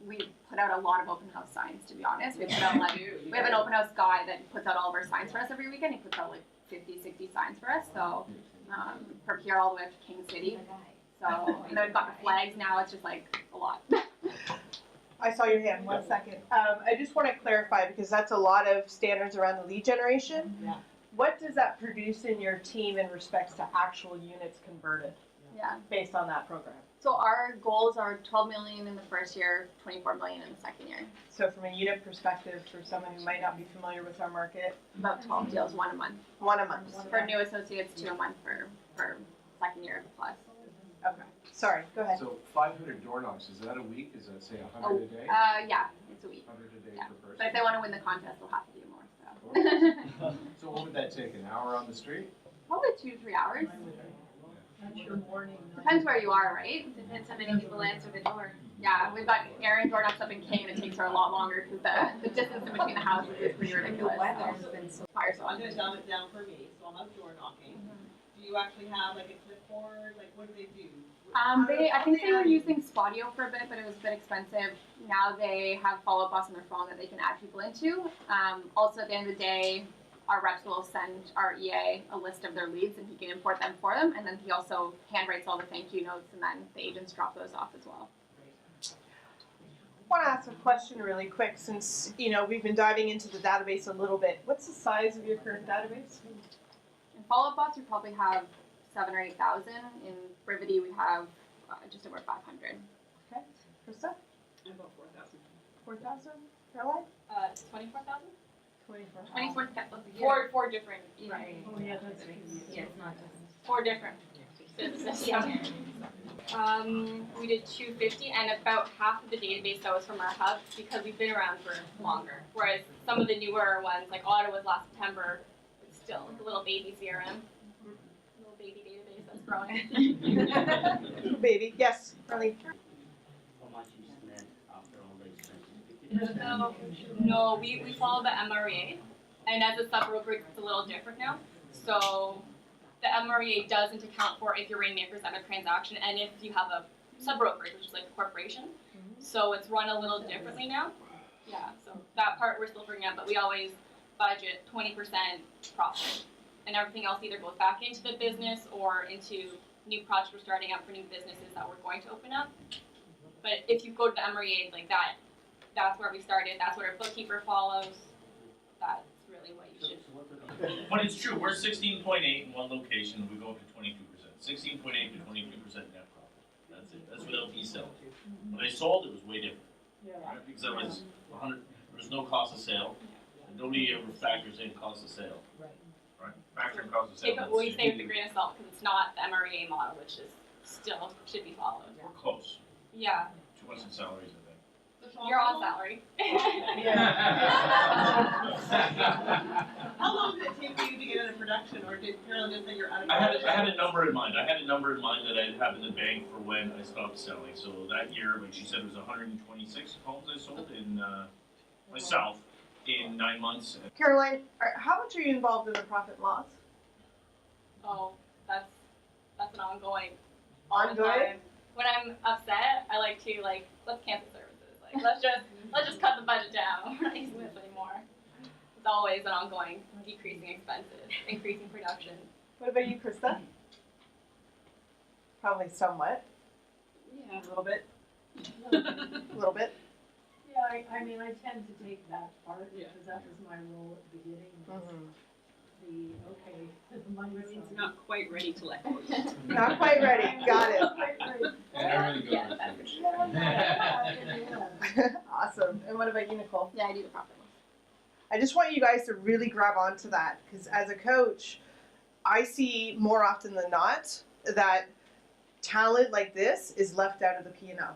We put out a lot of open house signs, to be honest. We put out we have an open house guy that puts out all of our signs for us every weekend. He puts out like 50, 60 signs for us. So from here all the way up to King City. So and then we've got the flags now. It's just like a lot. I saw your hand, 1 second. I just want to clarify because that's a lot of standards around the lead generation. Yeah. What does that produce in your team in respects to actual units converted based on that program? So our goals are 12 million in the first year, 24 million in the second year. So from a unit perspective, for someone who might not be familiar with our market, About 12 deals, one a month. one a month. For new associates, 2 a month for second year plus. Okay. Sorry, go ahead. So 500 door knocks, is that a week? Is that say 100 a day? Yeah, it's a week. 100 a day Yeah. per person? But if they want to win the contest, they'll have to do more. So So what would that take, an hour on the street? probably 2 to 3 hours. That's your morning. Depends where you are, right? Depends how many people answer the door. Yeah, we've got Erin door knocks up in Kane. It takes her a lot longer because the distance in between the houses is pretty ridiculous. Weather's been so Fire I'm song. gonna dumb it down for me, so I'm out door knocking. Do you actually have like a clipboard? Like what do they do? I think they were using Spodio for a bit, but it was a bit expensive. Now they have follow-up boss on their phone that they can add people into. Also, at the end of the day, our reps will send our EA a list of their leads, and he can import them for them. And then he also handwrites all the thank you notes, and then the agents drop those off as well. I want to ask a question really quick, since we've been diving into the database a little bit. What's the size of your current database? In follow-up bots, we probably have 7,000 or 8,000. In Brivity, we have just over 500. Okay, Krista? About 4,000. 4,000. Caroline? 24,000? 24,000. Four different. Right. Oh, yeah, that's right. Yeah, it's not just. 4 different businesses. Yeah. We did 250, and about half of the database that was from our hub because we've been around for longer. Whereas some of the newer ones, like Ottawa's last September, it's still like a little baby CRM, little baby database that's growing. Baby, yes, Arlene. How much you spend after all the expenses? No, we follow the MREA, and as a sub-brokerage, it's a little different now. So the MREA doesn't account for if your rainmakers at a transaction and if you have a sub-brokerage, which is like a corporation. So it's run a little differently now. Yeah, so that part we're still figuring out, but we always budget 20% profit. And everything else either goes back into the business or into new projects we're starting up for new businesses that we're going to open up. But if you go to the MREA like that, that's where we started, that's what our bookkeeper follows. That's really what you should. But it's true, we're 16.8 in one location, we go up to 22%. 16.8 to 22% net profit. That's it. That's what LP sells. When I sold, it was way different. Right? Because that was 100. There was no cost of sale. And nobody ever factors in cost of sale. Right? Factor in cost of sale. Take what we say with a grain of salt because it's not the MREA model, which is still should be followed. We're close. Yeah. Too much in salaries, I think. You're on salary. How long did it take for you to get out of production, or did Carolyn just say you're out of I production? had a number in mind. I had a number in mind that I'd have in the bank for when I stopped selling. So that year, like she said, it was 126 homes I sold in myself in 9 months. Caroline, how much are you involved in the profit and loss? Oh, that's an ongoing. Ongoing? When I'm upset, I like to let's cancel services. Like let's just cut the budget down. We're not using this anymore. It's always an ongoing decreasing expenses, increasing production. What about you, Krista? Probably somewhat. Yeah. A little bit. A little bit. Yeah, I mean, I tend to take that part because that was my role at the beginning. The money was not quite ready to let go. Not quite ready. Got it. Awesome. And what about you, Nicole? Yeah, I do the profit and loss. I just want you guys to really grab onto that because as a coach, I see more often than not that talent like this is left out of the P&L.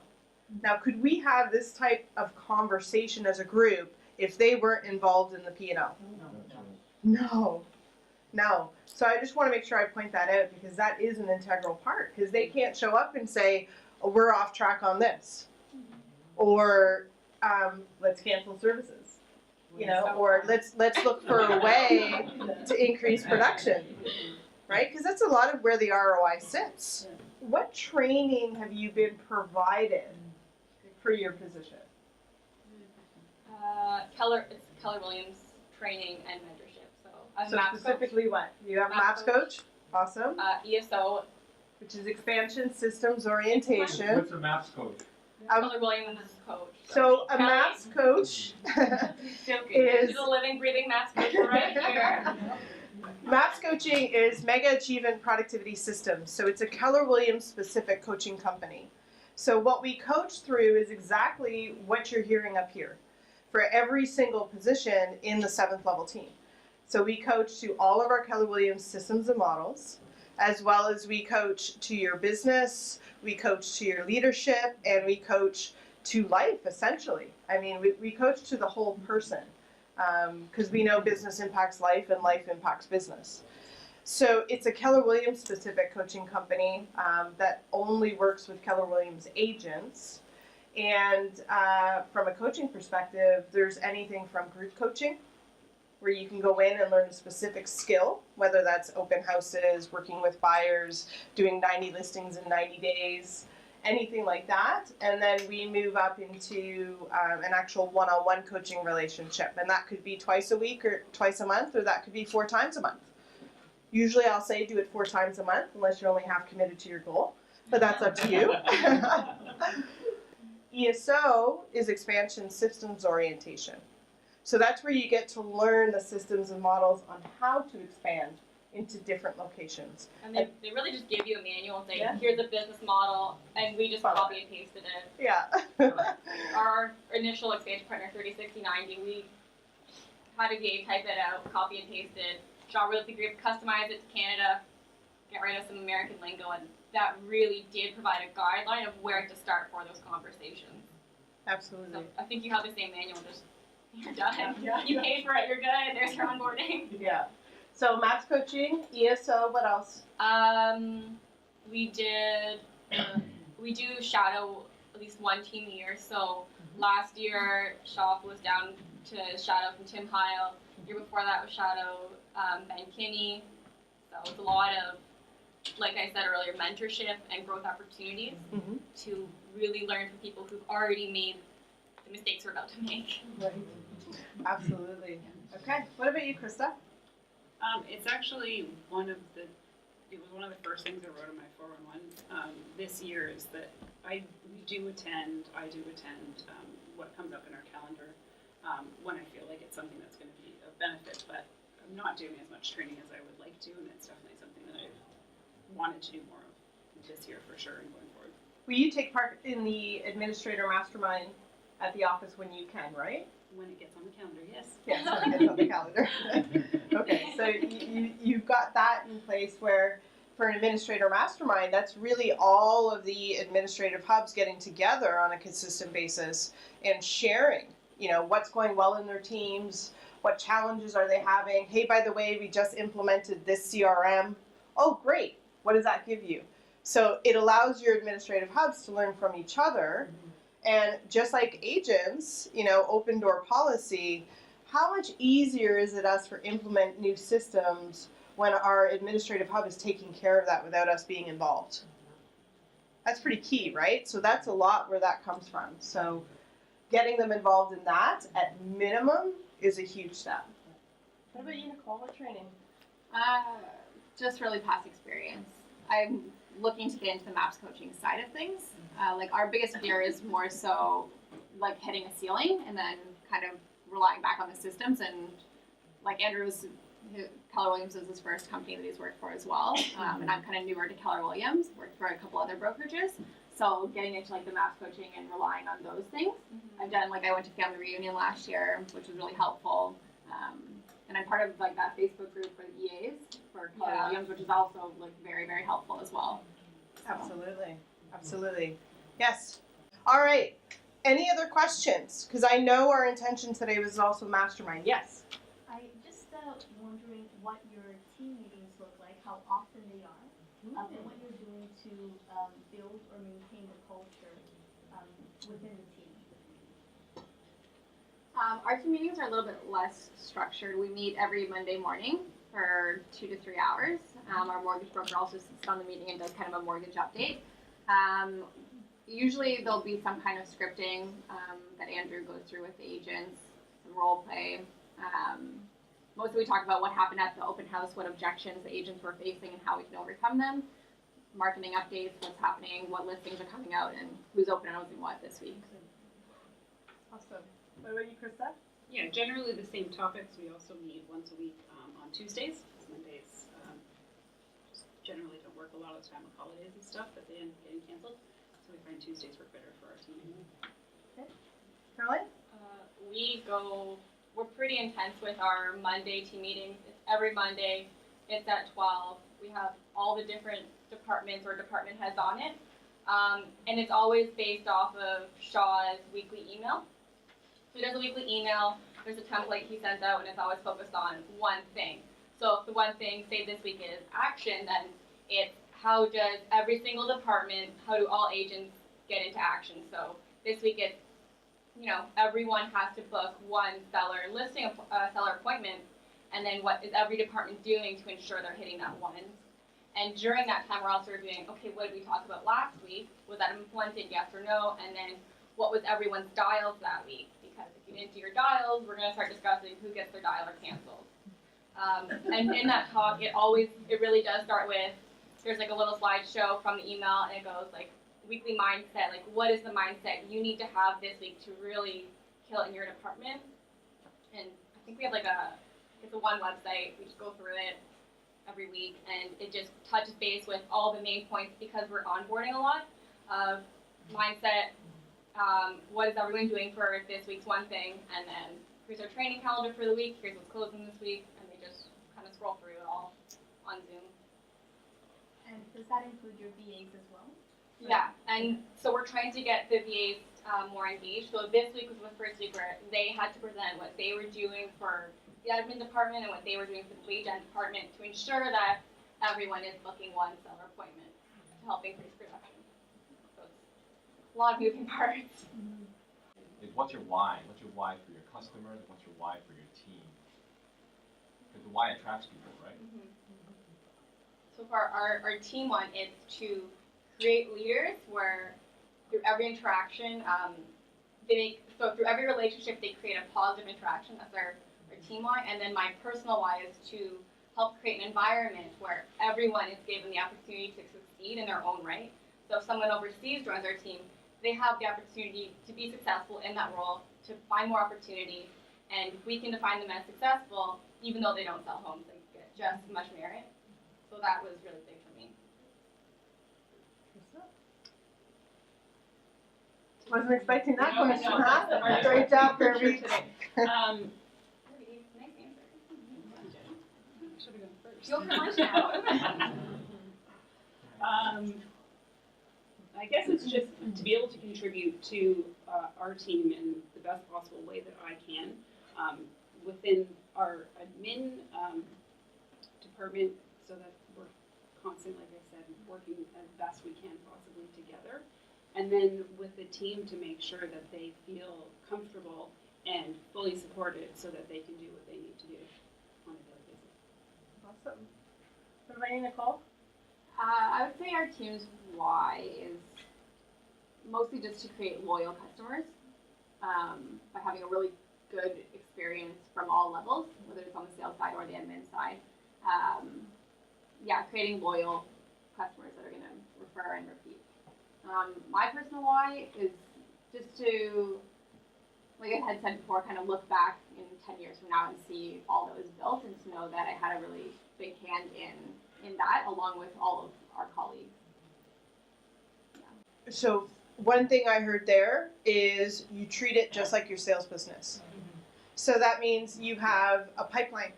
Now, could we have this type of conversation as a group if they weren't involved in the P&L? No. So I just want to make sure I point that out because that is an integral part because they can't show up and say, oh, we're off track on this. Or let's cancel services. Or let's look for a way to increase production. Right? Because that's a lot of where the ROI sits. What training have you been provided for your position? It's Keller Williams training and mentorship. So MAPS specifically coach. What? You have MAPS coach? Awesome. ESO. Which is expansion systems orientation. What's a MAPS coach? Keller Williams coach. So a MAPS coach is She's a living, breathing MAPS coach right here. MAPS coaching is Mega Achievement Productivity Systems. So it's a Keller Williams specific coaching company. So what we coach through is exactly what you're hearing up here for every single position in the 7th level team. So we coach to all of our Keller Williams systems and models, as well as we coach to your business, we coach to your leadership, and we coach to life, essentially. I mean, we coach to the whole person because we know business impacts life and life impacts business. So it's a Keller Williams specific coaching company that only works with Keller Williams agents. And from a coaching perspective, there's anything from group coaching, where you can go in and learn a specific skill, whether that's open houses, working with buyers, doing 90 listings in 90 days, anything like that. And then we move up into an actual one-on-one coaching relationship. And that could be twice a week or twice a month, or that could be 4 times a month. Usually I'll say do it 4 times a month, unless you're only half committed to your goal. But that's up to you. ESO is expansion systems orientation. So that's where you get to learn the systems and models on how to expand into different locations. And they really just give you a manual and say, here's a business model, and we just copy and pasted it. Yeah. Our initial expansion partner, 306090, we had a VA type it out, copy and paste it. Shaw Realty Group customized it to Canada, get rid of some American lingo, and that really did provide a guideline of where to start for those conversations. Absolutely. So I think you have the same manual, just you're done. Yeah. You paid for it, you're good, there's your onboarding. Yeah. So MAPS coaching, ESO, what else? We do shadow at least one team a year. So last year, Shaw was down to shadow from Tim Heil. Year before that was shadow Ben Kinney. So it's a lot of, like I said earlier, mentorship and growth opportunities to really learn from people who've already made the mistakes we're about to make. Right. Absolutely. Okay. What about you, Krista? It's actually one of the first things I wrote in my 411 this year is that I do attend what comes up in our calendar when I feel like it's something that's going to be of benefit, but I'm not doing as much training as I would like to, and it's definitely something that I've wanted to do more of this year for sure and going forward. Will you take part in the administrator mastermind at the office when you can, right? When it gets on the calendar, yes. Yes, when it gets on the calendar. Okay, so you've got that in place where for an administrator mastermind, that's really all of the administrative hubs getting together on a consistent basis and sharing, what's going well in their teams, what challenges are they having. Hey, by the way, we just implemented this CRM. Oh, great. What does that give you? So it allows your administrative hubs to learn from each other. And just like agents, open door policy, how much easier is it us for implement new systems when our administrative hub is taking care of that without us being involved? That's pretty key, right? So that's a lot where that comes from. So getting them involved in that at minimum is a huge step. What about you, Nicole? What training? Just really past experience. I'm looking to get into the MAPS coaching side of things. Like our biggest fear is more so like hitting a ceiling and then kind of relying back on the systems. And like Andrew's, Keller Williams is his first company that he's worked for as well. And I'm kind of newer to Keller Williams, worked for a couple other brokerages. So getting into like the MAPS coaching and relying on those things. I've done, I went to family reunion last year, which was really helpful. And I'm part of like that Facebook group for the EAs for Keller Williams, which is also like very, very helpful as well. So. Absolutely. Absolutely. Yes. All right. Any other questions? Because I know our intention today was also mastermind. Yes. I just wondering what your team meetings look like, how often they are, and what you're doing to build or maintain the culture within the team. Our team meetings are a little bit less structured. We meet every Monday morning for 2 to 3 hours. Our mortgage broker also sits on the meeting and does kind of a mortgage update. Usually there'll be some kind of scripting that Andrew goes through with the agents, some role play. Mostly we talk about what happened at the open house, what objections the agents were facing and how we can overcome them. Marketing updates, what's happening, what listings are coming out, and who's open housing what this week. Awesome. What about you, Krista? Yeah, generally the same topics. We also meet once a week on Tuesdays. Mondays just generally don't work a lot of the time with holidays and stuff, but they end up getting canceled. So we find Tuesdays work better for our team. Okay. Caroline? We're pretty intense with our Monday team meetings. It's every Monday. It's at 12. We have all the different departments or department heads on it. And it's always based off of Shaw's weekly email. So he does a weekly email. There's a template he sends out, and it's always focused on one thing. So if the one thing, say this week is action, then it's how does every single department, how do all agents get into action? So this week it's, everyone has to book one seller listing, seller appointment, and then what is every department doing to ensure they're hitting that one? And during that time, we're also reviewing, okay, what did we talk about last week? Was that implemented, yes or no? And then what was everyone's dials that week? Because if you didn't do your dials, we're going to start discussing who gets their dial or canceled. And in that talk, it really does start with, there's like a little slideshow from the email, and it goes like, weekly mindset, like what is the mindset you need to have this week to really kill it in your department? And I think we have it's a one website, we just go through it every week, and it just touches base with all the main points because we're onboarding a lot of mindset, what is everyone doing for this week's one thing, and then here's our training calendar for the week, here's what's closing this week, and they just kind of scroll through it all on Zoom. And does that include your VAs as well? Yeah, and so we're trying to get the VAs more engaged. So this week was the first week where they had to present what they were doing for the admin department and what they were doing for the wage end department to ensure that everyone is booking one seller appointment to help increase production. So it's a lot of moving parts. Like, what's your why? What's your why for your customers? What's your why for your team? Because the why attracts people, right? Mm-hmm. So for our team one, it's to create leaders where through every interaction, through every relationship, they create a positive interaction. That's our team why. And then my personal why is to help create an environment where everyone is given the opportunity to succeed in their own right. So if someone overseas joins our team, they have the opportunity to be successful in that role, to find more opportunity, and we can define them as successful even though they don't sell homes and get just as much merit. So that was really big for me. Wasn't expecting that No, question, no, huh? that's Great job, Kirby. Should have gone first. You'll come on now. I guess it's just to be able to contribute to our team in the best possible way that I can within our admin department, so that we're constantly, like I said, working as best we can possibly together. And then with the team to make sure that they feel comfortable and fully supported so that they can do what they need to do on a daily basis. Awesome. What about you, Nicole? I would say our team's why is mostly just to create loyal customers by having a really good experience from all levels, whether it's on the sales side or the admin side. Creating loyal customers that are going to refer and repeat. My personal why is just to, like I had said before, kind of look back in 10 years from now and see all that was built, and to know that I had a really big hand in that, along with all of our colleagues. Yeah. So one thing I heard there is you treat it just like your sales business. So that means you have a pipeline,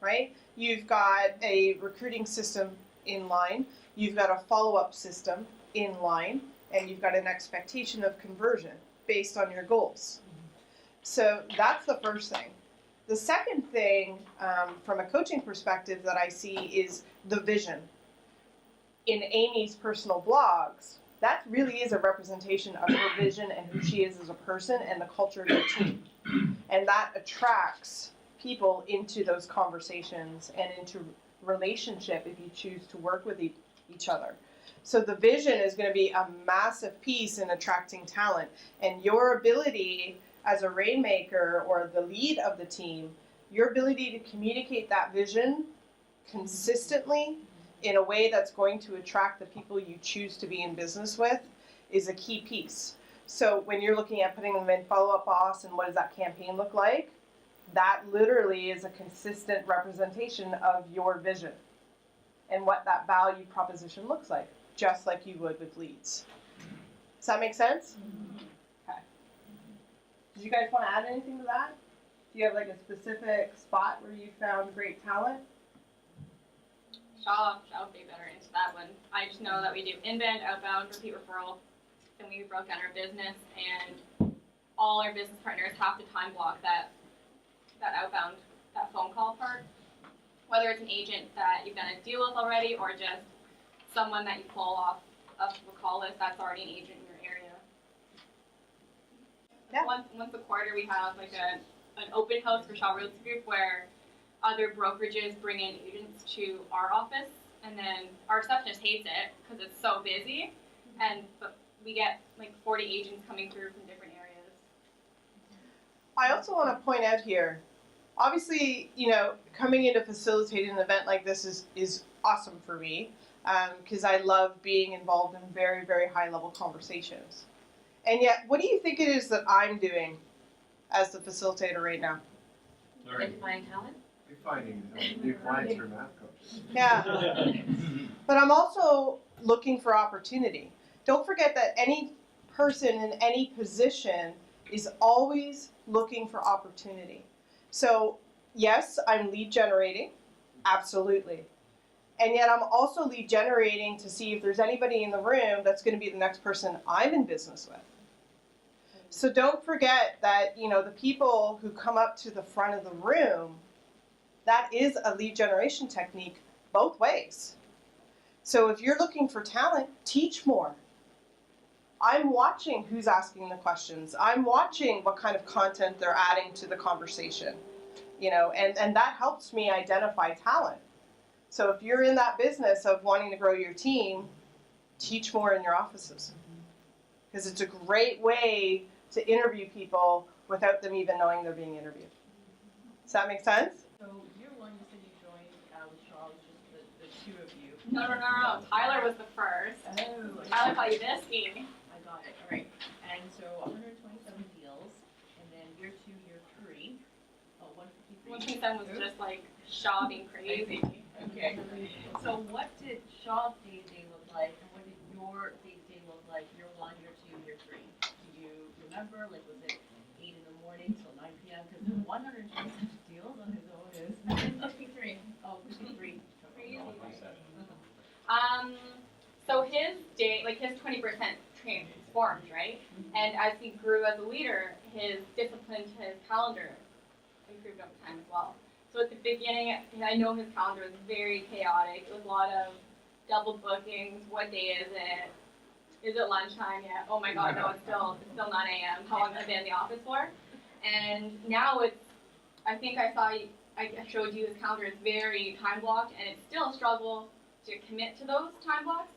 right? You've got a recruiting system in line, you've got a follow-up system in line, and you've got an expectation of conversion based on your goals. So that's the first thing. The second thing, from a coaching perspective, that I see is the vision. In Amy's personal blogs, that really is a representation of her vision and who she is as a person and the culture of the team. And that attracts people into those conversations and into relationship if you choose to work with each other. So the vision is going to be a massive piece in attracting talent. And your ability as a rainmaker or the lead of the team, your ability to communicate that vision consistently in a way that's going to attract the people you choose to be in business with is a key piece. So when you're looking at putting them in follow-up boss and what does that campaign look like, that literally is a consistent representation of your vision and what that value proposition looks like, just like you would with leads. Does that make sense? Okay. Did you guys want to add anything to that? Do you have like a specific spot where you found great talent? Shaw would be better into that one. I just know that we do inbound, outbound, repeat referral, and we broke down our business, and all our business partners have to time block that outbound, that phone call part. Whether it's an agent that you've done a deal with already or just someone that you pull off of the call list that's already an agent in your area. Yeah. Once a quarter we have like an open house for Shaw Realty Group where other brokerages bring in agents to our office and then our receptionist hates it because it's so busy, but we get like 40 agents coming through from different areas. I also want to point out here, obviously, you know, coming in to facilitate an event like this is awesome for me because I love being involved in very, very high level conversations. And yet, what do you think it is that I'm doing as the facilitator right now? Identifying talent? You're finding new clients for math coaches. Yeah. But I'm also looking for opportunity. Don't forget that any person in any position is always looking for opportunity. So, yes, I'm lead generating, absolutely. And yet I'm also lead generating to see if there's anybody in the room that's going to be the next person I'm in business with. So don't forget that, you know, the people who come up to the front of the room, that is a lead generation technique both ways. So if you're looking for talent, teach more. I'm watching who's asking the questions. I'm watching what kind of content they're adding to the conversation, you know, and that helps me identify talent. So if you're in that business of wanting to grow your team, teach more in your offices. Because it's a great way to interview people without them even knowing they're being interviewed. Does that make sense? So year one, you said you joined with Charles, just the two of you. No. Tyler was the first. Oh. Tyler taught you this scheme. I got it. All right. And so 127 deals, and then year two, year three, 153. 127 was just like Shaw being crazy. Okay. So what did Shaw's day-to-day look like, and what did your day-to-day look like year one, year two, year three? Do you remember, like, was it 8 in the morning till 9 p.m.? Because 127 deals on his own is 53. Oh, 53. So his day, like his 20% transformed, right? And as he grew as a leader, his discipline to his calendar improved over time as well. So at the beginning, I know his calendar was very chaotic. It was a lot of double bookings. What day is it? Is it lunchtime yet? Oh my God, no, it's still 9 a.m. How long have I been in the office for? And now I think I showed you his calendar is very time blocked, and it's still a struggle to commit to those time blocks.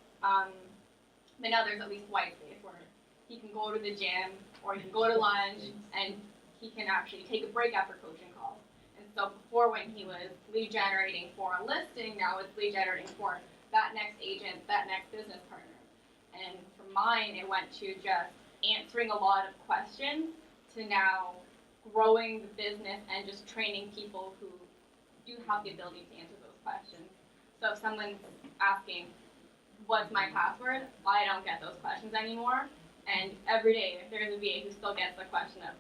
But now there's at least white space where he can go to the gym or he can go to lunch, and he can actually take a break after coaching calls. And so before, when he was lead generating for a listing, now it's lead generating for that next agent, that next business partner. And for mine, it went to just answering a lot of questions to now growing the business and just training people who do have the ability to answer those questions. So if someone's asking, what's my password? I don't get those questions anymore. And every day, there's a VA who still gets the question of,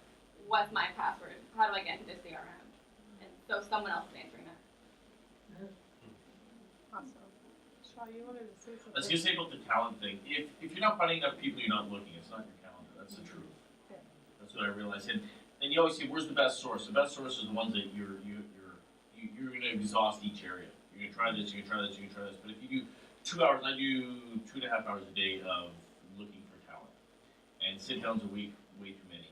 what's my password? How do I get into this CRM? And so someone else is answering that. Awesome. Shaw, you wanted to say something? I was going to say about the talent thing. If you're not finding enough people, you're not looking. It's not your calendar. That's the truth. Yeah. That's what I realized. And you always say, where's the best source? The best source is the ones that you're going to exhaust each area. You're going to try this, you're going to try this, you're going to try this. But if you do 2 hours, I do 2.5 hours a day of looking for talent. And sit downs a week, way too many.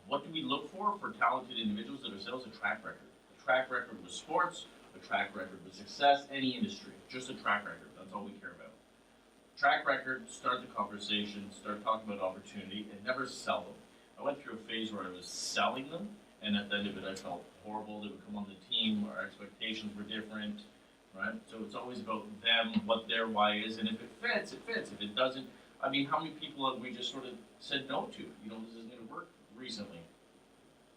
What do we look for talented individuals that are sales? A track record. A track record with sports, a track record with success, any industry. Just a track record. That's all we care about. Track record, start the conversation, start talking about opportunity, and never sell them. I went through a phase where I was selling them, and at the end of it I felt horrible. They would come on the team, our expectations were different, right? So it's always about them, what their why is, and if it fits, it fits. If it doesn't, I mean, how many people have we just sort of said no to? You know, this isn't going to work recently.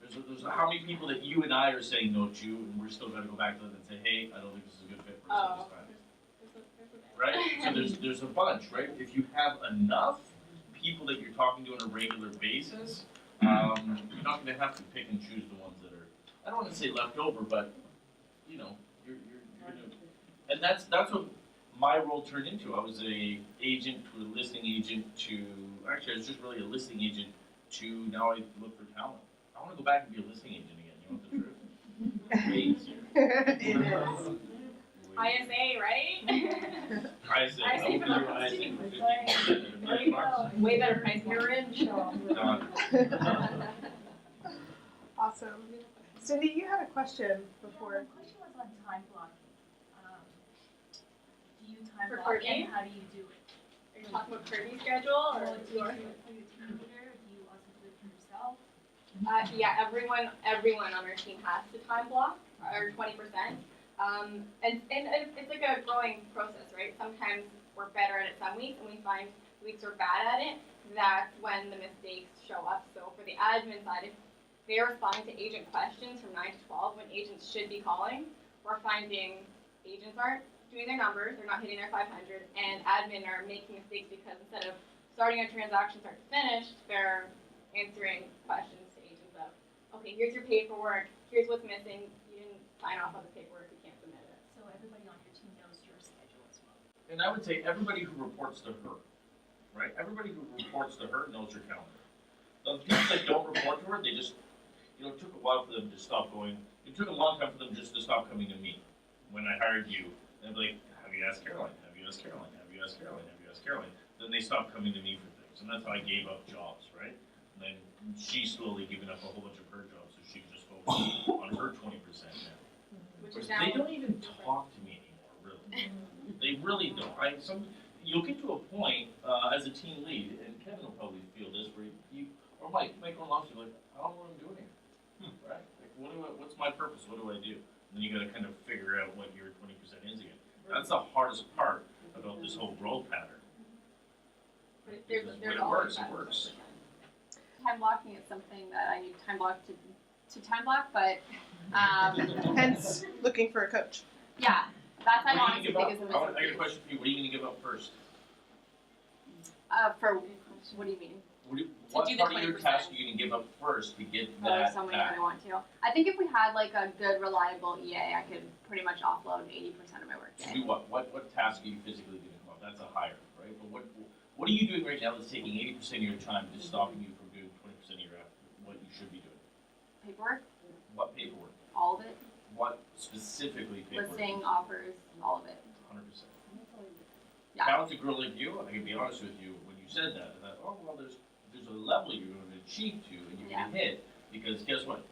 There's how many people that you and I are saying no to, and we're still going to go back to them and say, hey, I don't think this is a good fit for us at this time. Right? So there's a bunch, right? If you have enough people that you're talking to on a regular basis, you're not going to have to pick and choose the ones that are, I don't want to say left over, but, you know, you're going to, and that's what my role turned into. I was a agent to a listing agent to, actually I was just really a listing agent to now I look for talent. I want to go back and be a listing agent again, you want the truth? Way easier. It is. ISA, right? ISA, I will do ISA. There you go. Way better price. You're in, Shaw. Awesome. Cindy, you had a question before. My question was on time blocking. time For block, Kirby? and how do you do it? Are you talking about Kirby's schedule or Or do you your? do it for your team leader? Do you also do it for yourself? Yeah, everyone on our team has to time block, or 20%. And it's like a growing process, right? Sometimes we're better at it some weeks, and we find weeks we're bad at it. That's when the mistakes show up. So for the admin side, if they're responding to agent questions from 9 to 12 when agents should be calling, we're finding agents aren't doing their numbers, they're not hitting their 500, and admin are making mistakes because instead of starting a transaction start to finish, they're answering questions to agents of, okay, here's your paperwork, here's what's missing, you didn't sign off on the paperwork, you can't submit it. So everybody on your team knows your schedule as well. And I would say everybody who reports to her, right? Everybody who reports to her knows her calendar. The people that don't report to her, they just, it took a while for them to stop going. It took a long time for them just to stop coming to me. When I hired you, they'd be like, have you asked Caroline? Have you asked Caroline? Have you asked Caroline? Have you asked Caroline? Then they stopped coming to me for things. And that's how I gave up jobs, right? And then she's slowly given up a whole bunch of her jobs so she can just focus on her 20% now. Which is now They don't even talk to me anymore, really. They really don't. You'll get to a point as a team lead, and Kevin will probably feel this, where you or Mike or Lance, you're like, I don't know what I'm doing here, right? Like, what's my purpose? What do I do? And then you got to kind of figure out what your 20% is again. That's the hardest part about this whole growth pattern. But Because there's when it always works, that it works. 20%. Time blocking is something that I need time block to time block, but Hence, looking for a coach. yeah, that's I What are you honestly gonna think is give a up? I got a missing question for you. What are you going to give up first? for what do you mean? What do the part of your 20%. task are you going to give up first to get Oh, there's that so many back? that I want to. I think if we had like a good, reliable EA, I could pretty much offload 80% of my work To day. do what? What task are you physically going to come up? That's a hire, right? But what are you doing right now that's taking 80% of your time, just stopping you from doing 20% of your what you should be doing? Paperwork, What paperwork? all of it. What specifically paperwork? Listing, offers, all of it. 100%. Yeah. Talented girl like you, I can be honest with you, when you said that, I thought, oh, well, there's a level you're going to achieve to and you're going to hit, because guess what?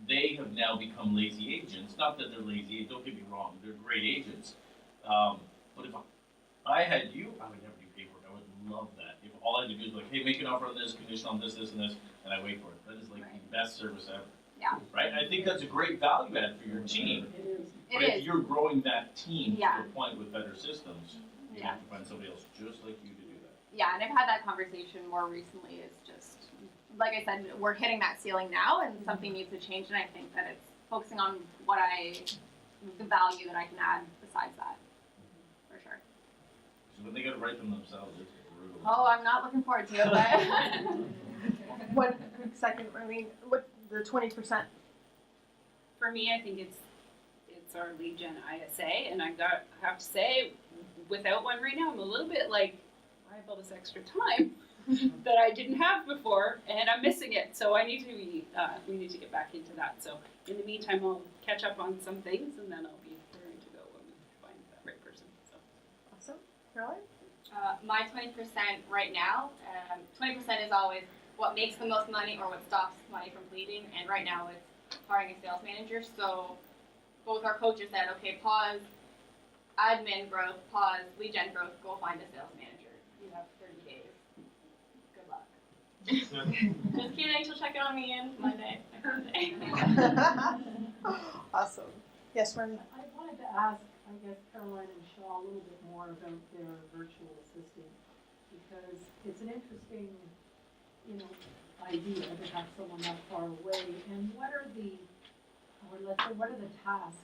They have now become lazy agents. Not that they're lazy, don't get me wrong, they're great agents. But if I had you, I would never do paperwork. I would love that. If all I had to do is like, hey, make an offer on this, condition on this, and this, and I wait for it. That is like the best service ever. Yeah. Right? And I think that's a great value add for your team. It But is. if you're growing that team Yeah. to a point with better systems, you Yeah. have to find somebody else just like you to do that. Yeah, and I've had that conversation more recently. It's just, like I said, we're hitting that ceiling now, and something needs to change. And I think that it's focusing on the value that I can add besides that, for sure. So when they got to write them themselves, it's brutal. Oh, I'm not looking forward to it, but 1 second, Marlene. What the 20%? For me, I think it's our lead gen ISA, and I have to say, without one right now, I'm a little bit like, I have all this extra time that I didn't have before, and I'm missing it. So we need to get back into that. So in the meantime, I'll catch up on some things, and then I'll be ready to go when we find that right person. So. Awesome. Caroline? My 20% right now, 20% is always what makes the most money or what stops money from bleeding. And right now it's hiring a sales manager. So both our coaches said, okay, pause admin growth, pause lead gen growth, go find a sales manager. You have 30 days. Good luck. Just kidding, she'll check it on me in Monday. Awesome. Yes, Marlene? I wanted to ask, I guess, Caroline and Shaw a little bit more about their virtual assistant, because it's an interesting, idea to have someone that far away. And what are the tasks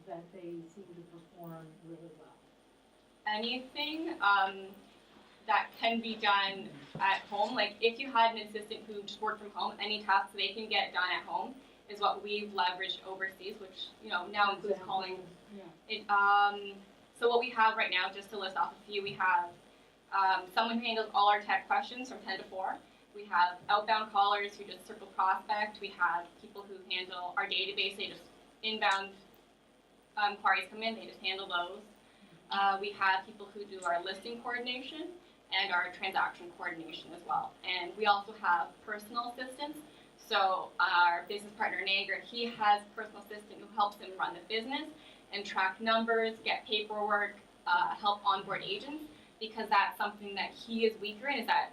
that they seem to perform really well? Anything that can be done at home, like if you had an assistant who just worked from home, any tasks they can get done at home is what we've leveraged overseas, which now includes calling. So what we have right now, just to list off a few, we have someone who handles all our tech questions from 10 to 4. We have outbound callers who just circle prospect. We have people who handle our database. They just inbound inquiries come in, they just handle those. We have people who do our listing coordination and our transaction coordination as well. And we also have personal assistants. So our business partner, Nager, he has a personal assistant who helps him run the business and track numbers, get paperwork, help onboard agents, because that's something that he is weaker in, is that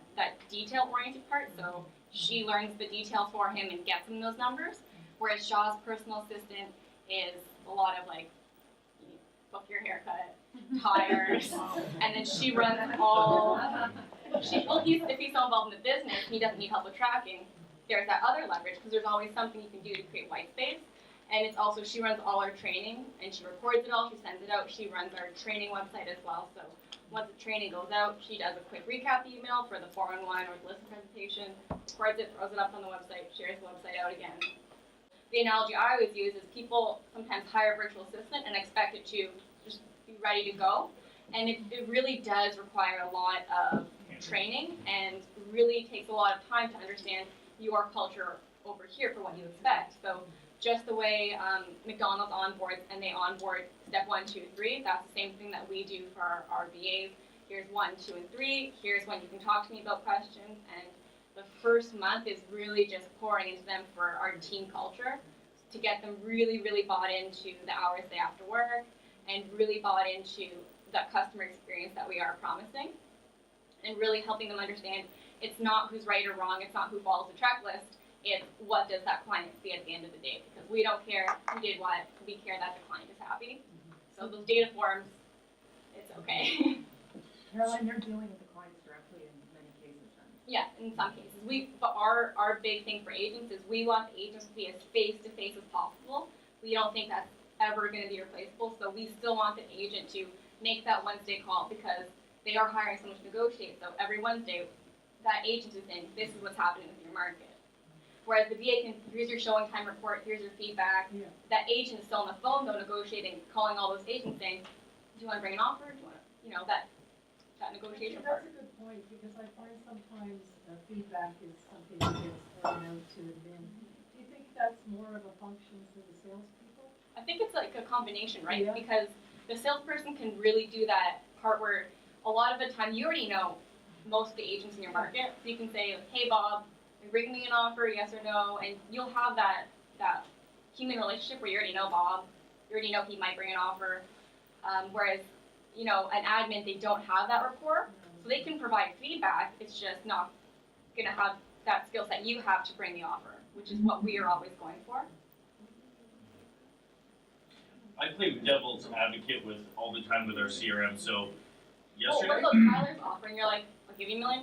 detail-oriented part. So she learns the details for him and gets him those numbers, whereas Shaw's personal assistant is a lot of like, book your haircut, tires, and then she runs all. If he's so involved in the business, he doesn't need help with tracking. There's that other leverage, because there's always something you can do to create white space. And it's also, she runs all our training, and she records it all, she sends it out. She runs our training website as well. So once the training goes out, she does a quick recap email for the 411 or the listing presentation, records it, throws it up on the website, shares the website out again. The analogy I always use is people sometimes hire a virtual assistant and expect it to just be ready to go. And it really does require a lot of training, and really takes a lot of time to understand your culture over here for what you expect. So just the way McDonald's onboards, and they onboard step 1, 2, 3, that's the same thing that we do for our VAs. Here's 1, 2, and 3. Here's when you can talk to me about questions. And the first month is really just pouring into them for our team culture, to get them really, really bought into the hours they have to work, and really bought into that customer experience that we are promising, and really helping them understand it's not who's right or wrong, it's not who follows the checklist, it's what does that client see at the end of the day, because we don't care who did what, we care that the client is happy. So those data forms, it's okay. Caroline, they're dealing with the clients directly in many cases then. Yeah, in some cases. But our big thing for agents is we want the agents to be as face-to-face as possible. We don't think that's ever going to be replaceable, so we still want the agent to make that Wednesday call, because they are hiring someone to negotiate. So every Wednesday, that agent is saying, this is what's happening with your market. Whereas the VA can, here's your showing time report, here's your feedback. Yeah. That agent is still on the phone though, negotiating, calling all those agents saying, do you want to bring an offer? Do you want to, that negotiation part. That's a good point, because I find sometimes feedback is something that gets thrown out to admin. Do you think that's more of a function for the salespeople? I think it's like a combination, right? Yeah. Because the salesperson can really do that part where a lot of the time you already know most of the agents in your market. So you can say, hey Bob, are you bringing me an offer, yes or no? And you'll have that human relationship where you already know Bob, you already know he might bring an offer. Whereas, an admin, they don't have that rapport. So they can provide feedback, it's just not gonna have that skill set you have to bring the offer, which is what we are always going for. I play devil's advocate with all the time with our CRM. So yesterday, what about Tyler's offer? And you're like, I'll give you $1 million.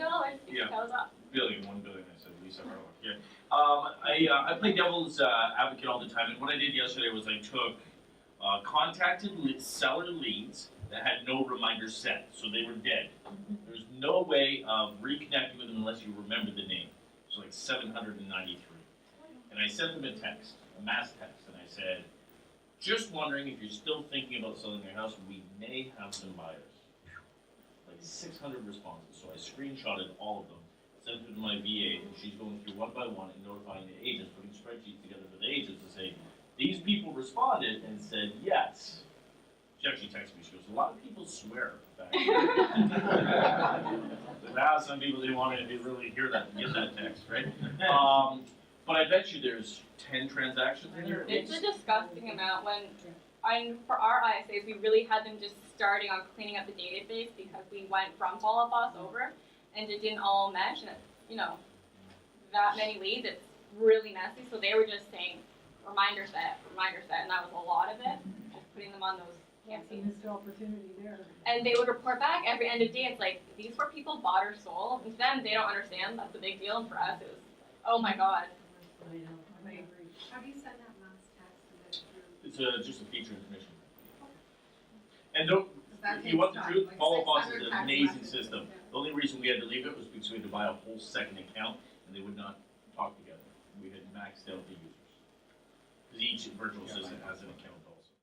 Yeah. Tyler's up. $1 billion, I said, Lisa Harlow. Yeah. I play devil's advocate all the time, and what I did yesterday was I took contacted seller leads that had no reminder set, so they were dead. There's no way of reconnecting with them unless you remember the name. It was like 793. And I sent them a text, a mass text, and I said, just wondering if you're still thinking about selling your house, we may have some buyers. Like 600 responses, so I screenshotted all of them, sent it to my VA, and she's going through one by one and notifying the agents, putting spreadsheets together for the agents to say, these people responded and said yes. She actually texted me, she goes, a lot of people swear back but now some people didn't want to really hear that, get that text, right? But I bet you there's 10 transactions in there. It's a disgusting amount. For our ISAs, we really had them just starting on cleaning up the database because we went from Follow Boss over and it didn't all mesh, and that many leads, it's really messy. So they were just saying reminder set, and that was a lot of it. Just putting them on those campaigns. Missed opportunity there. And they would report back every end of day. It's like, these were people bought or sold. And to them, they don't understand. That's a big deal. And for us, it was like, oh my God. I know, I agree. How do you send that mass text to get through? It's just a feature information. And don't, That if you want the takes truth, time, like Follow Boss is 600 an text amazing messages. system. The only reason we had to leave it was because we had to buy a whole second account and they would not talk together. We had maxed out the users. Because each virtual assistant has an account.